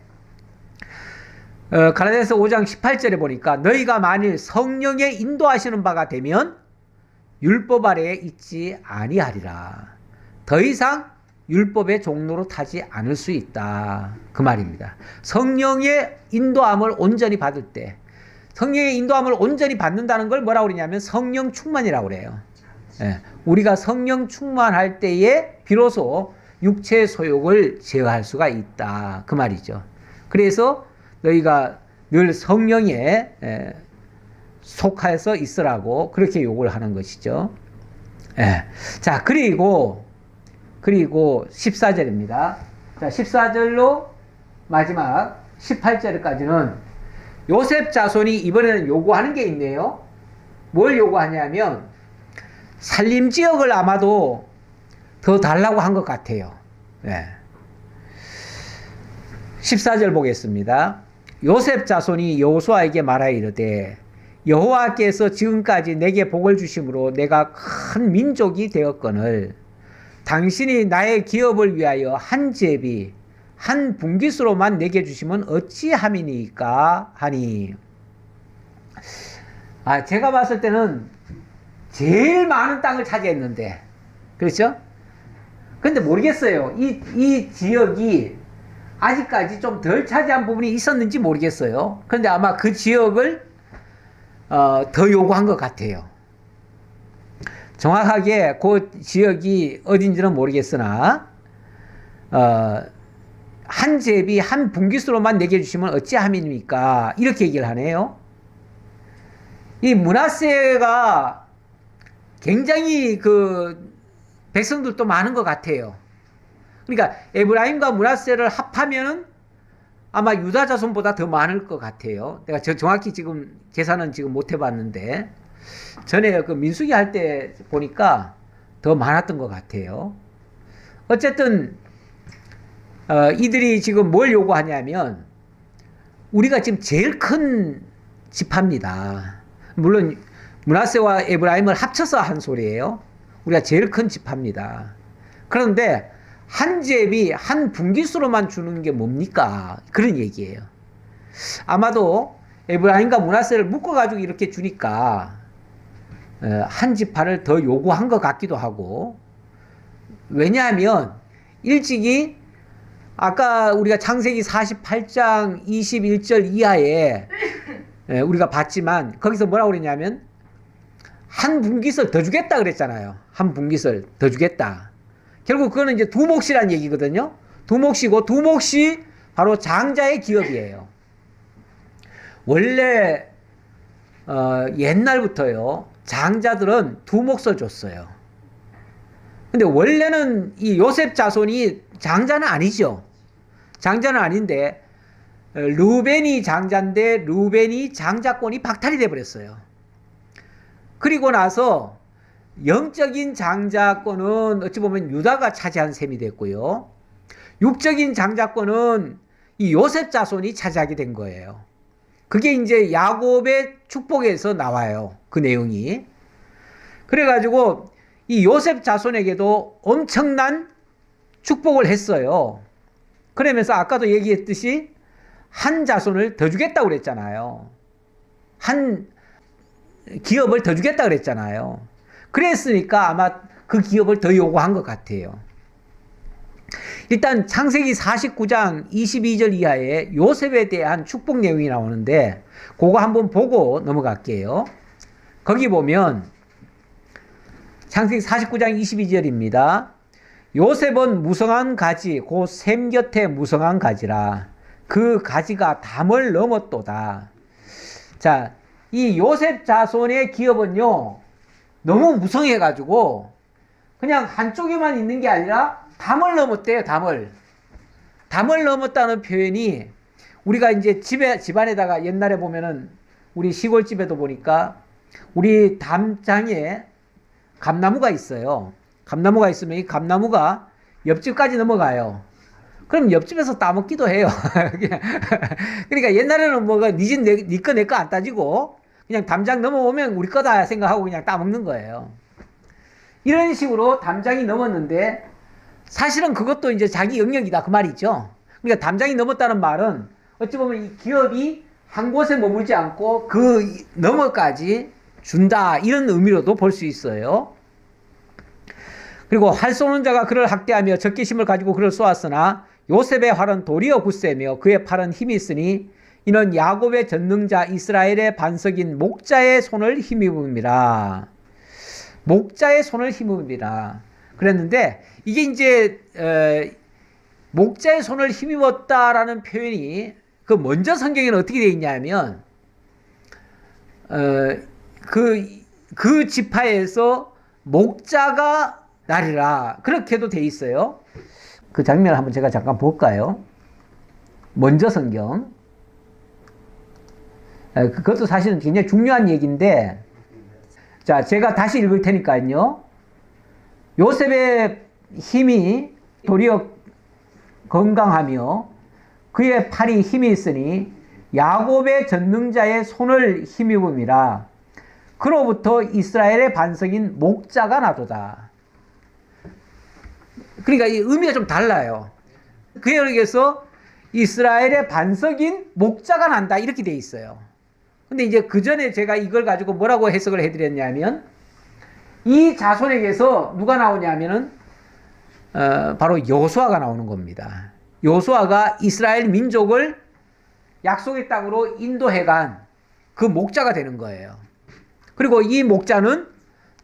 갈라디아서 5장 18절에 보니까 너희가 만일 성령의 인도하시는 바가 되면 율법 아래에 있지 아니하리라. 더 이상 율법의 종로로 타지 않을 수 있다. 그 말입니다. 성령의 인도함을 온전히 받을 때, 성령의 인도함을 온전히 받는다는 걸 뭐라고 그러냐면 성령 충만이라고 그래요. 예, 우리가 성령 충만할 때에 비로소 육체의 소욕을 제어할 수가 있다. 그 말이죠. 그래서 너희가 늘 성령에 속하여서 있으라고 그렇게 요구를 하는 것이죠. 예. 자, 그리고 14절입니다. 자, 14절로 마지막 18절까지는 요셉 자손이 이번에는 요구하는 게 있네요. 뭘 요구하냐면 살림 지역을 아마도 더 달라고 한 것 같아요. 예. 14절 보겠습니다. 요셉 자손이 여호수아에게 말하여 이르되 여호와께서 지금까지 내게 복을 주심으로 내가 큰 민족이 되었거늘 당신이 나의 기업을 위하여 한 제비 한 분깃으로만 내게 주시면 어찌함이니까 하니. 제가 봤을 때는 제일 많은 땅을 차지했는데, 그렇죠? 근데 모르겠어요. 이 지역이 아직까지 좀 덜 차지한 부분이 있었는지 모르겠어요. 그런데 아마 그 지역을 더 요구한 것 같아요. 정확하게 그 지역이 어딘지는 모르겠으나 한 제비 한 분깃으로만 내게 주시면 어찌함입니까? 이렇게 얘기를 하네요. 이 므낫세가 굉장히 그 백성들도 많은 것 같아요. 그러니까 에브라임과 므낫세를 합하면은 아마 유다 자손보다 더 많을 것 같아요. 내가 정확히 지금 계산은 지금 못 해봤는데 전에 그 민수기 할 때 보니까 더 많았던 것 같아요. 어쨌든 이들이 지금 뭘 요구하냐면 우리가 지금 제일 큰 지파입니다. 물론 므낫세와 에브라임을 합쳐서 한 소리예요. 우리가 제일 큰 지파입니다. 그런데 한 제비 한 분깃으로만 주는 게 뭡니까? 그런 얘기예요. 아마도 에브라임과 므낫세를 묶어가지고 이렇게 주니까 한 지파를 더 요구한 것 같기도 하고, 왜냐하면 일찍이 아까 우리가 창세기 48장 21절 이하에 우리가 봤지만 거기서 뭐라고 그랬냐면 한 분깃을 더 주겠다 그랬잖아요. 한 분깃을 더 주겠다. 결국 그거는 이제 두 몫이란 얘기거든요. 두 몫이고 두 몫이 바로 장자의 기업이에요. 원래 옛날부터요 장자들은 두 몫을 줬어요. 근데 원래는 이 요셉 자손이 장자는 아니죠. 장자는 아닌데 르우벤이 장자인데 르우벤이 장자권이 박탈이 돼버렸어요. 그리고 나서 영적인 장자권은 어찌 보면 유다가 차지한 셈이 됐고요. 육적인 장자권은 이 요셉 자손이 차지하게 된 거예요. 그게 이제 야곱의 축복에서 나와요. 그 내용이. 그래가지고 이 요셉 자손에게도 엄청난 축복을 했어요. 그러면서 아까도 얘기했듯이 한 자손을 더 주겠다고 그랬잖아요. 한 기업을 더 주겠다고 그랬잖아요. 그랬으니까 아마 그 기업을 더 요구한 것 같아요. 일단 창세기 49장 22절 이하에 요셉에 대한 축복 내용이 나오는데 그거 한번 보고 넘어갈게요. 거기 보면 창세기 49장 22절입니다. 요셉은 무성한 가지 곧 샘 곁에 무성한 가지라 그 가지가 담을 넘었도다. 자, 이 요셉 자손의 기업은요 너무 무성해가지고 그냥 한쪽에만 있는 게 아니라 담을 넘었대요. 담을 넘었다는 표현이 우리가 이제 집안에다가 옛날에 보면은 우리 시골집에도 보니까 우리 담장에 감나무가 있어요. 감나무가 있으면 이 감나무가 옆집까지 넘어가요. 그럼 옆집에서 따먹기도 해요. 그러니까 옛날에는 뭐가 니 거 내 거 안 따지고 그냥 담장 넘어오면 우리 거다 생각하고 그냥 따먹는 거예요. 이런 식으로 담장이 넘었는데 사실은 그것도 이제 자기 영역이다 그 말이죠. 그러니까 담장이 넘었다는 말은 어찌 보면 이 기업이 한 곳에 머물지 않고 그 너머까지 준다 이런 의미로도 볼 수 있어요. 그리고 활 쏘는 자가 그를 학대하며 적개심을 가지고 그를 쏘았으나 요셉의 활은 도리어 굳세며 그의 팔은 힘이 있으니 이는 야곱의 전능자 이스라엘의 반석인 목자의 손을 힘입음이라. 목자의 손을 힘입음이라. 그랬는데 이게 이제 목자의 손을 힘입었다라는 표현이 그 먼저 성경에는 어떻게 되어 있냐면 그 지파에서 목자가 나리라 그렇게도 돼 있어요. 그 장면을 한번 제가 잠깐 볼까요? 먼저 성경. 그것도 사실은 굉장히 중요한 얘기인데, 자, 제가 다시 읽을 테니까요. 요셉의 힘이 도리어 건강하며 그의 팔이 힘이 있으니 야곱의 전능자의 손을 힘입음이라. 그로부터 이스라엘의 반석인 목자가 나도다. 그러니까 이 의미가 좀 달라요. 그에 의해서 이스라엘의 반석인 목자가 난다 이렇게 돼 있어요. 근데 이제 그 전에 제가 이걸 가지고 뭐라고 해석을 해드렸냐면 이 자손에게서 누가 나오냐면은 바로 여호수아가 나오는 겁니다. 여호수아가 이스라엘 민족을 약속의 땅으로 인도해간 그 목자가 되는 거예요. 그리고 이 목자는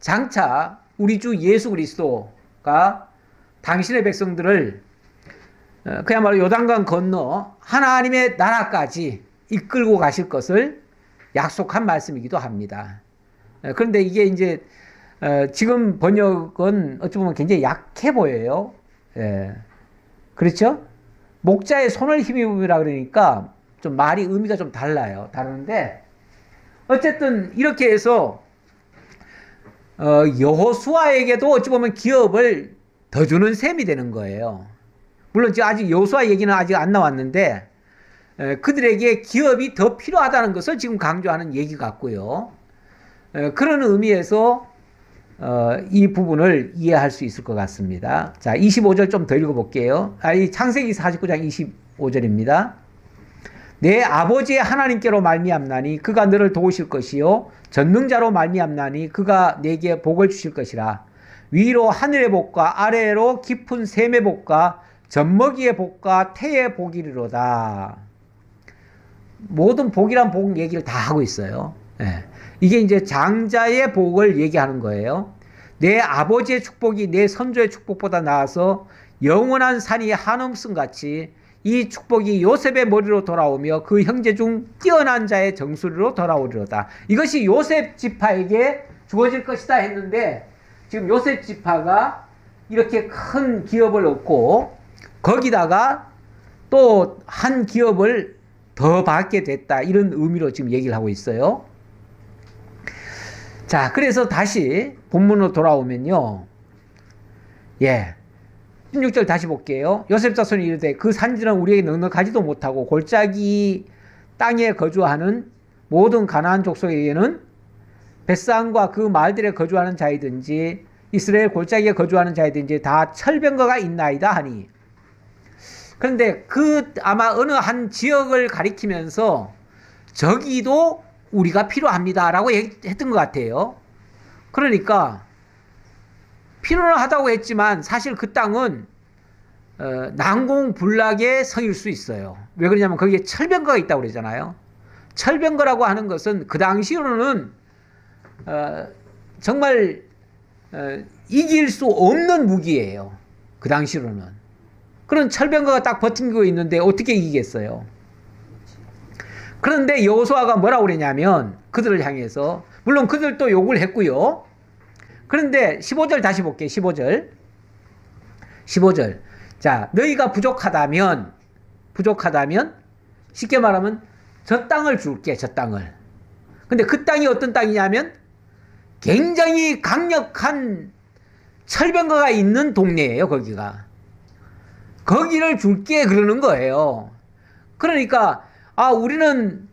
장차 우리 주 예수 그리스도가 당신의 백성들을 그야말로 요단강 건너 하나님의 나라까지 이끌고 가실 것을 약속한 말씀이기도 합니다. 그런데 이게 이제 지금 번역은 어찌 보면 굉장히 약해 보여요. 그렇죠? 목자의 손을 힘입으라 그러니까 좀 말이 의미가 좀 달라요. 다른데 어쨌든 이렇게 해서 여호수아에게도 어찌 보면 기업을 더 주는 셈이 되는 거예요. 물론 지금 아직 여호수아 얘기는 아직 안 나왔는데 그들에게 기업이 더 필요하다는 것을 지금 강조하는 얘기 같고요. 그런 의미에서 이 부분을 이해할 수 있을 것 같습니다. 자, 25절 좀 더 읽어볼게요. 이 창세기 49장 25절입니다. 내 아버지의 하나님께로 말미암나니 그가 너를 도우실 것이요 전능자로 말미암나니 그가 내게 복을 주실 것이라. 위로 하늘의 복과 아래로 깊은 샘의 복과 젖먹이의 복과 태의 복이리로다. 모든 복이란 복 얘기를 다 하고 있어요. 이게 이제 장자의 복을 얘기하는 거예요. 내 아버지의 축복이 내 선조의 축복보다 나아서 영원한 산이 한없음 같이 이 축복이 요셉의 머리로 돌아오며 그 형제 중 뛰어난 자의 정수리로 돌아오리로다. 이것이 요셉 지파에게 주어질 것이다 했는데 지금 요셉 지파가 이렇게 큰 기업을 얻고 거기다가 또 한 기업을 더 받게 됐다 이런 의미로 지금 얘기를 하고 있어요. 자, 그래서 다시 본문으로 돌아오면요. 16절 다시 볼게요. 요셉 자손이 이르되 그 산지는 우리에게 넉넉하지도 못하고 골짜기 땅에 거주하는 모든 가나안 족속에게는 벳산과 그 마을들에 거주하는 자이든지 이스라엘 골짜기에 거주하는 자이든지 다 철병거가 있나이다 하니. 그런데 아마 어느 한 지역을 가리키면서 저기도 우리가 필요합니다라고 했던 것 같아요. 그러니까 필요하다고 했지만 사실 그 땅은 난공불락의 성일 수 있어요. 왜 그러냐면 거기에 철병거가 있다고 그러잖아요. 철병거라고 하는 것은 그 당시로는 정말 이길 수 없는 무기예요. 그 당시로는. 그런 철병거가 딱 버티고 있는데 어떻게 이기겠어요? 그런데 여호수아가 뭐라고 그러냐면 그들을 향해서 물론 그들도 욕을 했고요. 그런데 15절 다시 볼게요. 15절. 자, 너희가 부족하다면 쉽게 말하면 저 땅을 줄게, 저 땅을. 근데 그 땅이 어떤 땅이냐면 굉장히 강력한 철병거가 있는 동네예요, 거기가. 거기를 줄게 그러는 거예요. 그러니까 우리는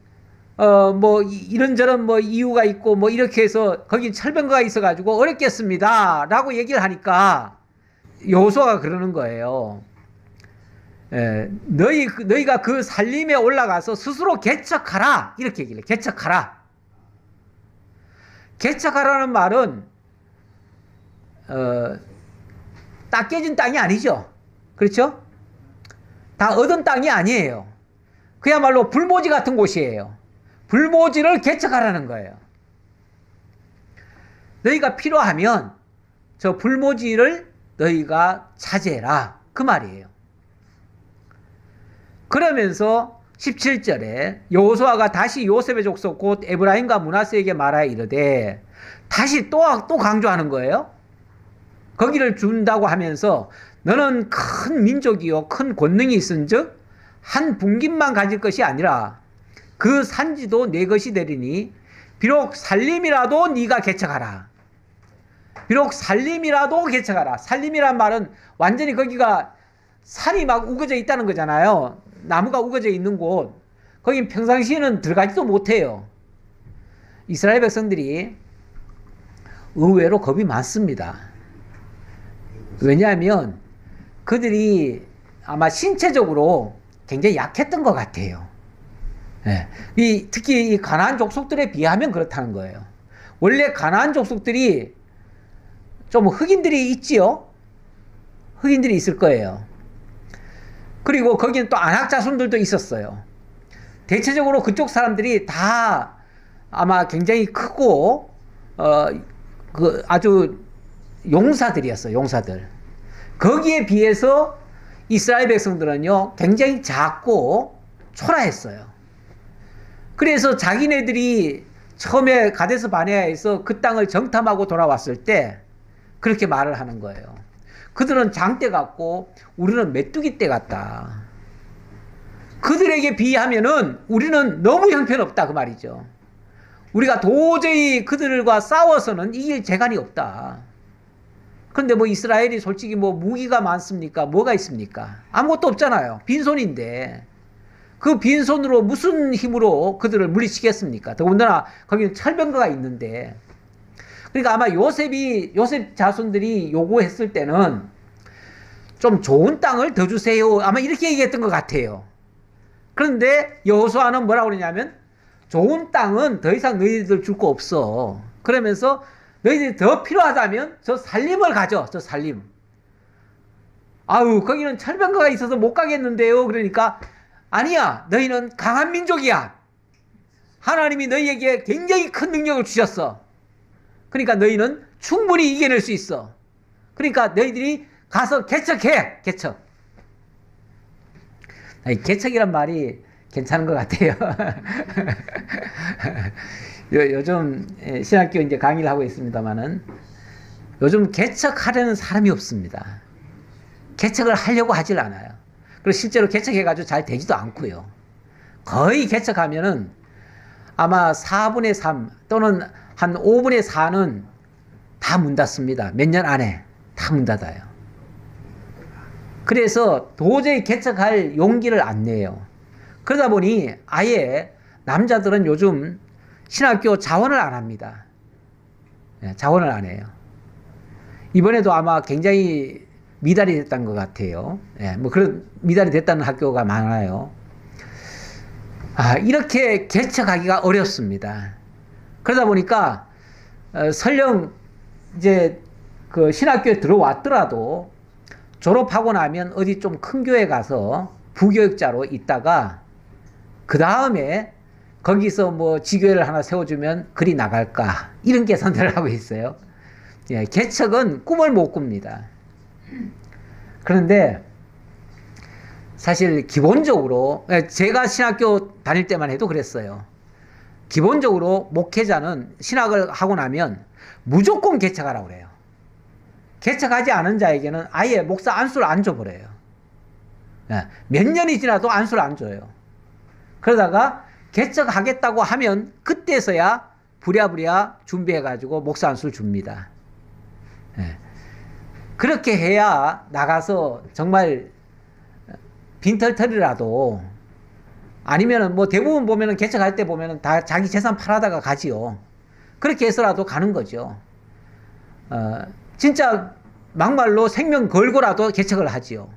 뭐 이런저런 뭐 이유가 있고 뭐 이렇게 해서 거긴 철병거가 있어가지고 어렵겠습니다라고 얘기를 하니까 여호수아가 그러는 거예요. 너희가 그 산림에 올라가서 스스로 개척하라 이렇게 얘기를 해요. 개척하라. 개척하라는 말은 딱 깨진 땅이 아니죠. 그렇죠? 다 얻은 땅이 아니에요. 그야말로 불모지 같은 곳이에요. 불모지를 개척하라는 거예요. 너희가 필요하면 저 불모지를 너희가 차지해라. 그 말이에요. 그러면서 17절에 여호수아가 다시 요셉의 족속 곧 에브라임과 므낫세에게 말하여 이르되 다시 또 강조하는 거예요. 거기를 준다고 하면서 너는 큰 민족이요 큰 권능이 있은즉 한 분깃만 가질 것이 아니라 그 산지도 내 것이 되리니 비록 살림이라도 네가 개척하라. 비록 살림이라도 개척하라. 살림이란 말은 완전히 거기가 산이 막 우거져 있다는 거잖아요. 나무가 우거져 있는 곳. 거긴 평상시에는 들어가지도 못해요. 이스라엘 백성들이 의외로 겁이 많습니다. 왜냐하면 그들이 아마 신체적으로 굉장히 약했던 것 같아요. 네. 특히 이 가나안 족속들에 비하면 그렇다는 거예요. 원래 가나안 족속들이 좀 흑인들이 있지요. 흑인들이 있을 거예요. 그리고 거기는 또 안악 자손들도 있었어요. 대체적으로 그쪽 사람들이 다 아마 굉장히 크고 아주 용사들이었어요. 용사들. 거기에 비해서 이스라엘 백성들은요 굉장히 작고 초라했어요. 그래서 자기네들이 처음에 가데스 바네아에서 그 땅을 정탐하고 돌아왔을 때 그렇게 말을 하는 거예요. 그들은 장대 같고 우리는 메뚜기 떼 같다. 그들에게 비하면은 우리는 너무 형편없다 그 말이죠. 우리가 도저히 그들과 싸워서는 이길 재간이 없다. 그런데 뭐 이스라엘이 솔직히 뭐 무기가 많습니까? 뭐가 있습니까? 아무것도 없잖아요. 빈손인데 그 빈손으로 무슨 힘으로 그들을 물리치겠습니까? 더군다나 거기는 철병거가 있는데. 그러니까 아마 요셉 자손들이 요구했을 때는 좀 좋은 땅을 더 주세요. 아마 이렇게 얘기했던 것 같아요. 그런데 여호수아는 뭐라고 그러냐면 좋은 땅은 더 이상 너희들 줄 거 없어. 그러면서 너희들이 더 필요하다면 저 산림을 가져. 저 산림. 거기는 철병거가 있어서 못 가겠는데요. 그러니까 아니야. 너희는 강한 민족이야. 하나님이 너희에게 굉장히 큰 능력을 주셨어. 그러니까 너희는 충분히 이겨낼 수 있어. 그러니까 너희들이 가서 개척해. 개척. 개척이란 말이 괜찮은 것 같아요. 요즘 신학교 이제 강의를 하고 있습니다만은 요즘 개척하려는 사람이 없습니다. 개척을 하려고 하질 않아요. 그리고 실제로 개척해가지고 잘 되지도 않고요. 거의 개척하면은 아마 4분의 3 또는 한 5분의 4는 다 문 닫습니다. 몇 년 안에 다 문 닫아요. 그래서 도저히 개척할 용기를 안 내요. 그러다 보니 아예 남자들은 요즘 신학교 자원을 안 합니다. 자원을 안 해요. 이번에도 아마 굉장히 미달이 됐다는 것 같아요. 뭐 그런 미달이 됐다는 학교가 많아요. 이렇게 개척하기가 어렵습니다. 그러다 보니까 설령 이제 그 신학교에 들어왔더라도 졸업하고 나면 어디 좀 큰 교회 가서 부교육자로 있다가 그 다음에 거기서 뭐 지교회를 하나 세워주면 그리 나갈까 이런 계산들을 하고 있어요. 개척은 꿈을 못 꿉니다. 그런데 사실 기본적으로 제가 신학교 다닐 때만 해도 그랬어요. 기본적으로 목회자는 신학을 하고 나면 무조건 개척하라고 그래요. 개척하지 않은 자에게는 아예 목사 안수를 안 줘버려요. 몇 년이 지나도 안수를 안 줘요. 그러다가 개척하겠다고 하면 그때서야 부랴부랴 준비해가지고 목사 안수를 줍니다. 예. 그렇게 해야 나가서 정말 빈털터리라도 아니면은 뭐 대부분 보면은 개척할 때 보면은 다 자기 재산 팔아다가 가지요. 그렇게 해서라도 가는 거죠. 진짜 막말로 생명 걸고라도 개척을 하지요.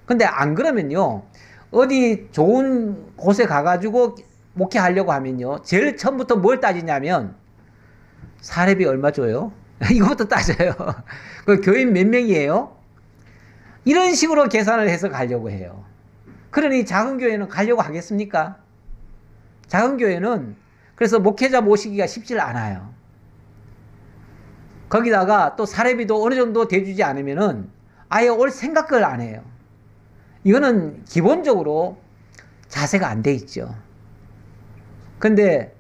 근데 안 그러면요, 어디 좋은 곳에 가가지고 목회하려고 하면요, 제일 처음부터 뭘 따지냐면 사례비 얼마 줘요? 이거부터 따져요. 그 교인 몇 명이에요? 이런 식으로 계산을 해서 가려고 해요. 그러니 작은 교회는 가려고 하겠습니까? 작은 교회는 그래서 목회자 모시기가 쉽지 않아요. 거기다가 또 사례비도 어느 정도 대주지 않으면은 아예 올 생각을 안 해요. 이거는 기본적으로 자세가 안 돼 있죠. 근데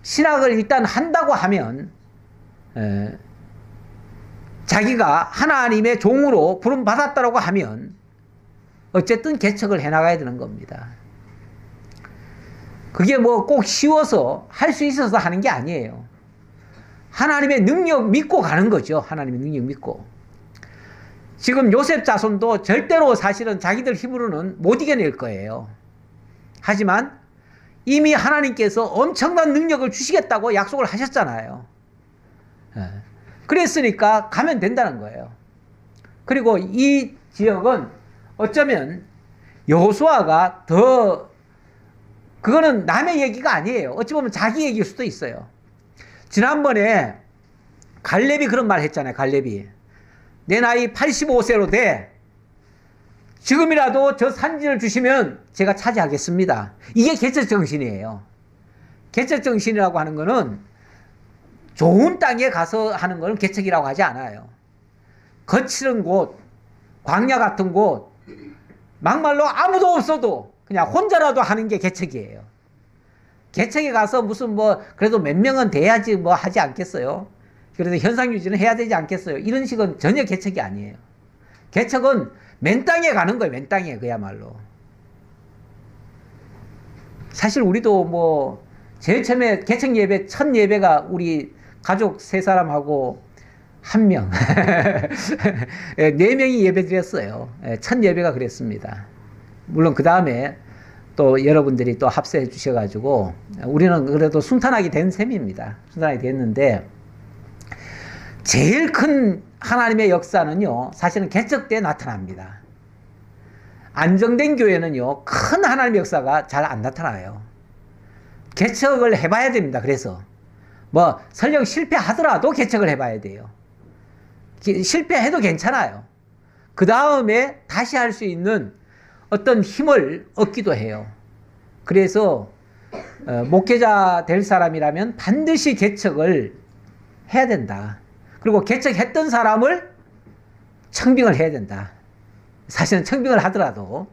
신학을 일단 한다고 하면 자기가 하나님의 종으로 부름 받았다라고 하면 어쨌든 개척을 해나가야 되는 겁니다. 그게 뭐 꼭 쉬워서 할 수 있어서 하는 게 아니에요. 하나님의 능력 믿고 가는 거죠. 하나님의 능력 믿고. 지금 요셉 자손도 절대로 사실은 자기들 힘으로는 못 이겨낼 거예요. 하지만 이미 하나님께서 엄청난 능력을 주시겠다고 약속을 하셨잖아요. 그랬으니까 가면 된다는 거예요. 그리고 이 지역은 어쩌면 여호수아가 더, 그거는 남의 얘기가 아니에요. 어찌 보면 자기 얘기일 수도 있어요. 지난번에 갈렙이 그런 말 했잖아요. 갈렙이 내 나이 85세로 돼 지금이라도 저 산지를 주시면 제가 차지하겠습니다. 이게 개척 정신이에요. 개척 정신이라고 하는 거는 좋은 땅에 가서 하는 거는 개척이라고 하지 않아요. 거칠은 곳, 광야 같은 곳, 막말로 아무도 없어도 그냥 혼자라도 하는 게 개척이에요. 개척에 가서 무슨 뭐 그래도 몇 명은 돼야지 뭐 하지 않겠어요? 그래도 현상 유지는 해야 되지 않겠어요? 이런 식은 전혀 개척이 아니에요. 개척은 맨 땅에 가는 거예요. 맨 땅에 그야말로. 사실 우리도 뭐 제일 처음에 개척 예배 첫 예배가 우리 가족 세 사람하고 한 명, 네 명이 예배 드렸어요. 첫 예배가 그랬습니다. 물론 그 다음에 또 여러분들이 또 합세해 주셔가지고 우리는 그래도 순탄하게 된 셈입니다. 순탄하게 됐는데 제일 큰 하나님의 역사는요, 사실은 개척 때 나타납니다. 안정된 교회는요, 큰 하나님의 역사가 잘 안 나타나요. 개척을 해봐야 됩니다. 그래서 뭐 설령 실패하더라도 개척을 해봐야 돼요. 실패해도 괜찮아요. 그 다음에 다시 할 수 있는 어떤 힘을 얻기도 해요. 그래서 목회자 될 사람이라면 반드시 개척을 해야 된다. 그리고 개척했던 사람을 청빙을 해야 된다. 사실은 청빙을 하더라도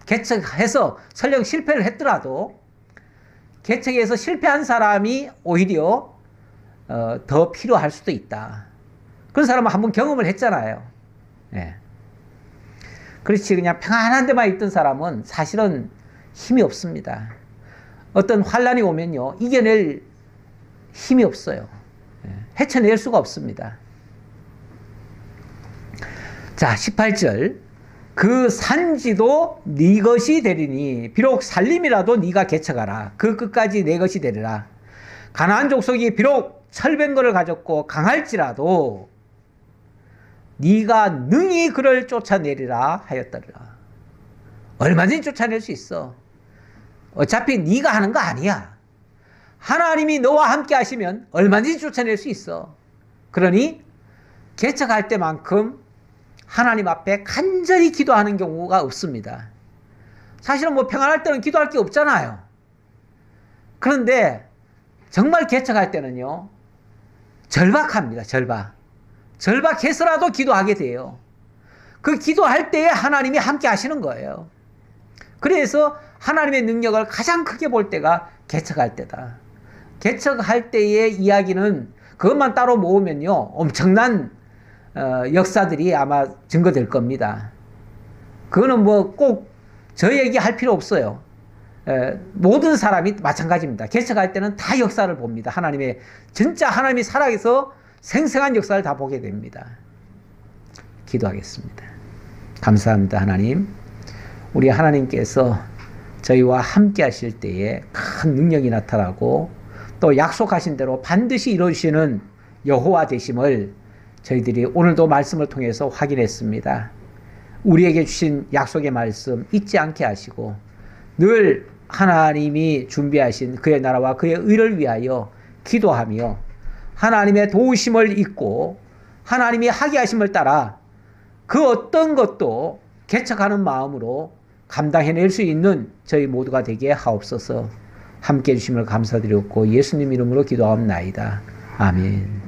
개척해서 설령 실패를 했더라도 개척에서 실패한 사람이 오히려 더 필요할 수도 있다. 그런 사람은 한번 경험을 했잖아요. 예. 그렇지 그냥 평안한 데만 있던 사람은 사실은 힘이 없습니다. 어떤 환란이 오면요, 이겨낼 힘이 없어요. 예. 헤쳐낼 수가 없습니다. 자, 18절. 그 산지도 네 것이 되리니 비록 살림이라도 네가 개척하라. 그 끝까지 내 것이 되리라. 가나안 족속이 비록 철병거를 가졌고 강할지라도 네가 능히 그를 쫓아내리라 하였더라. 얼마든지 쫓아낼 수 있어. 어차피 네가 하는 거 아니야. 하나님이 너와 함께 하시면 얼마든지 쫓아낼 수 있어. 그러니 개척할 때만큼 하나님 앞에 간절히 기도하는 경우가 없습니다. 사실은 뭐 평안할 때는 기도할 게 없잖아요. 그런데 정말 개척할 때는요, 절박합니다. 절박해서라도 기도하게 돼요. 그 기도할 때에 하나님이 함께 하시는 거예요. 그래서 하나님의 능력을 가장 크게 볼 때가 개척할 때다. 개척할 때의 이야기는 그것만 따로 모으면요, 엄청난 역사들이 아마 증거될 겁니다. 그거는 뭐 꼭 저 얘기할 필요 없어요. 모든 사람이 마찬가지입니다. 개척할 때는 다 역사를 봅니다. 하나님의 진짜 하나님이 살아계서 생생한 역사를 다 보게 됩니다. 기도하겠습니다. 감사합니다. 하나님, 우리 하나님께서 저희와 함께 하실 때에 큰 능력이 나타나고 또 약속하신 대로 반드시 이루시는 여호와 되심을 저희들이 오늘도 말씀을 통해서 확인했습니다. 우리에게 주신 약속의 말씀 잊지 않게 하시고 늘 하나님이 준비하신 그의 나라와 그의 의를 위하여 기도하며 하나님의 도우심을 잊고 하나님이 하게 하심을 따라 그 어떤 것도 개척하는 마음으로 감당해낼 수 있는 저희 모두가 되게 하옵소서. 함께해 주심을 감사드렸고 예수님 이름으로 기도하옵나이다. 아멘.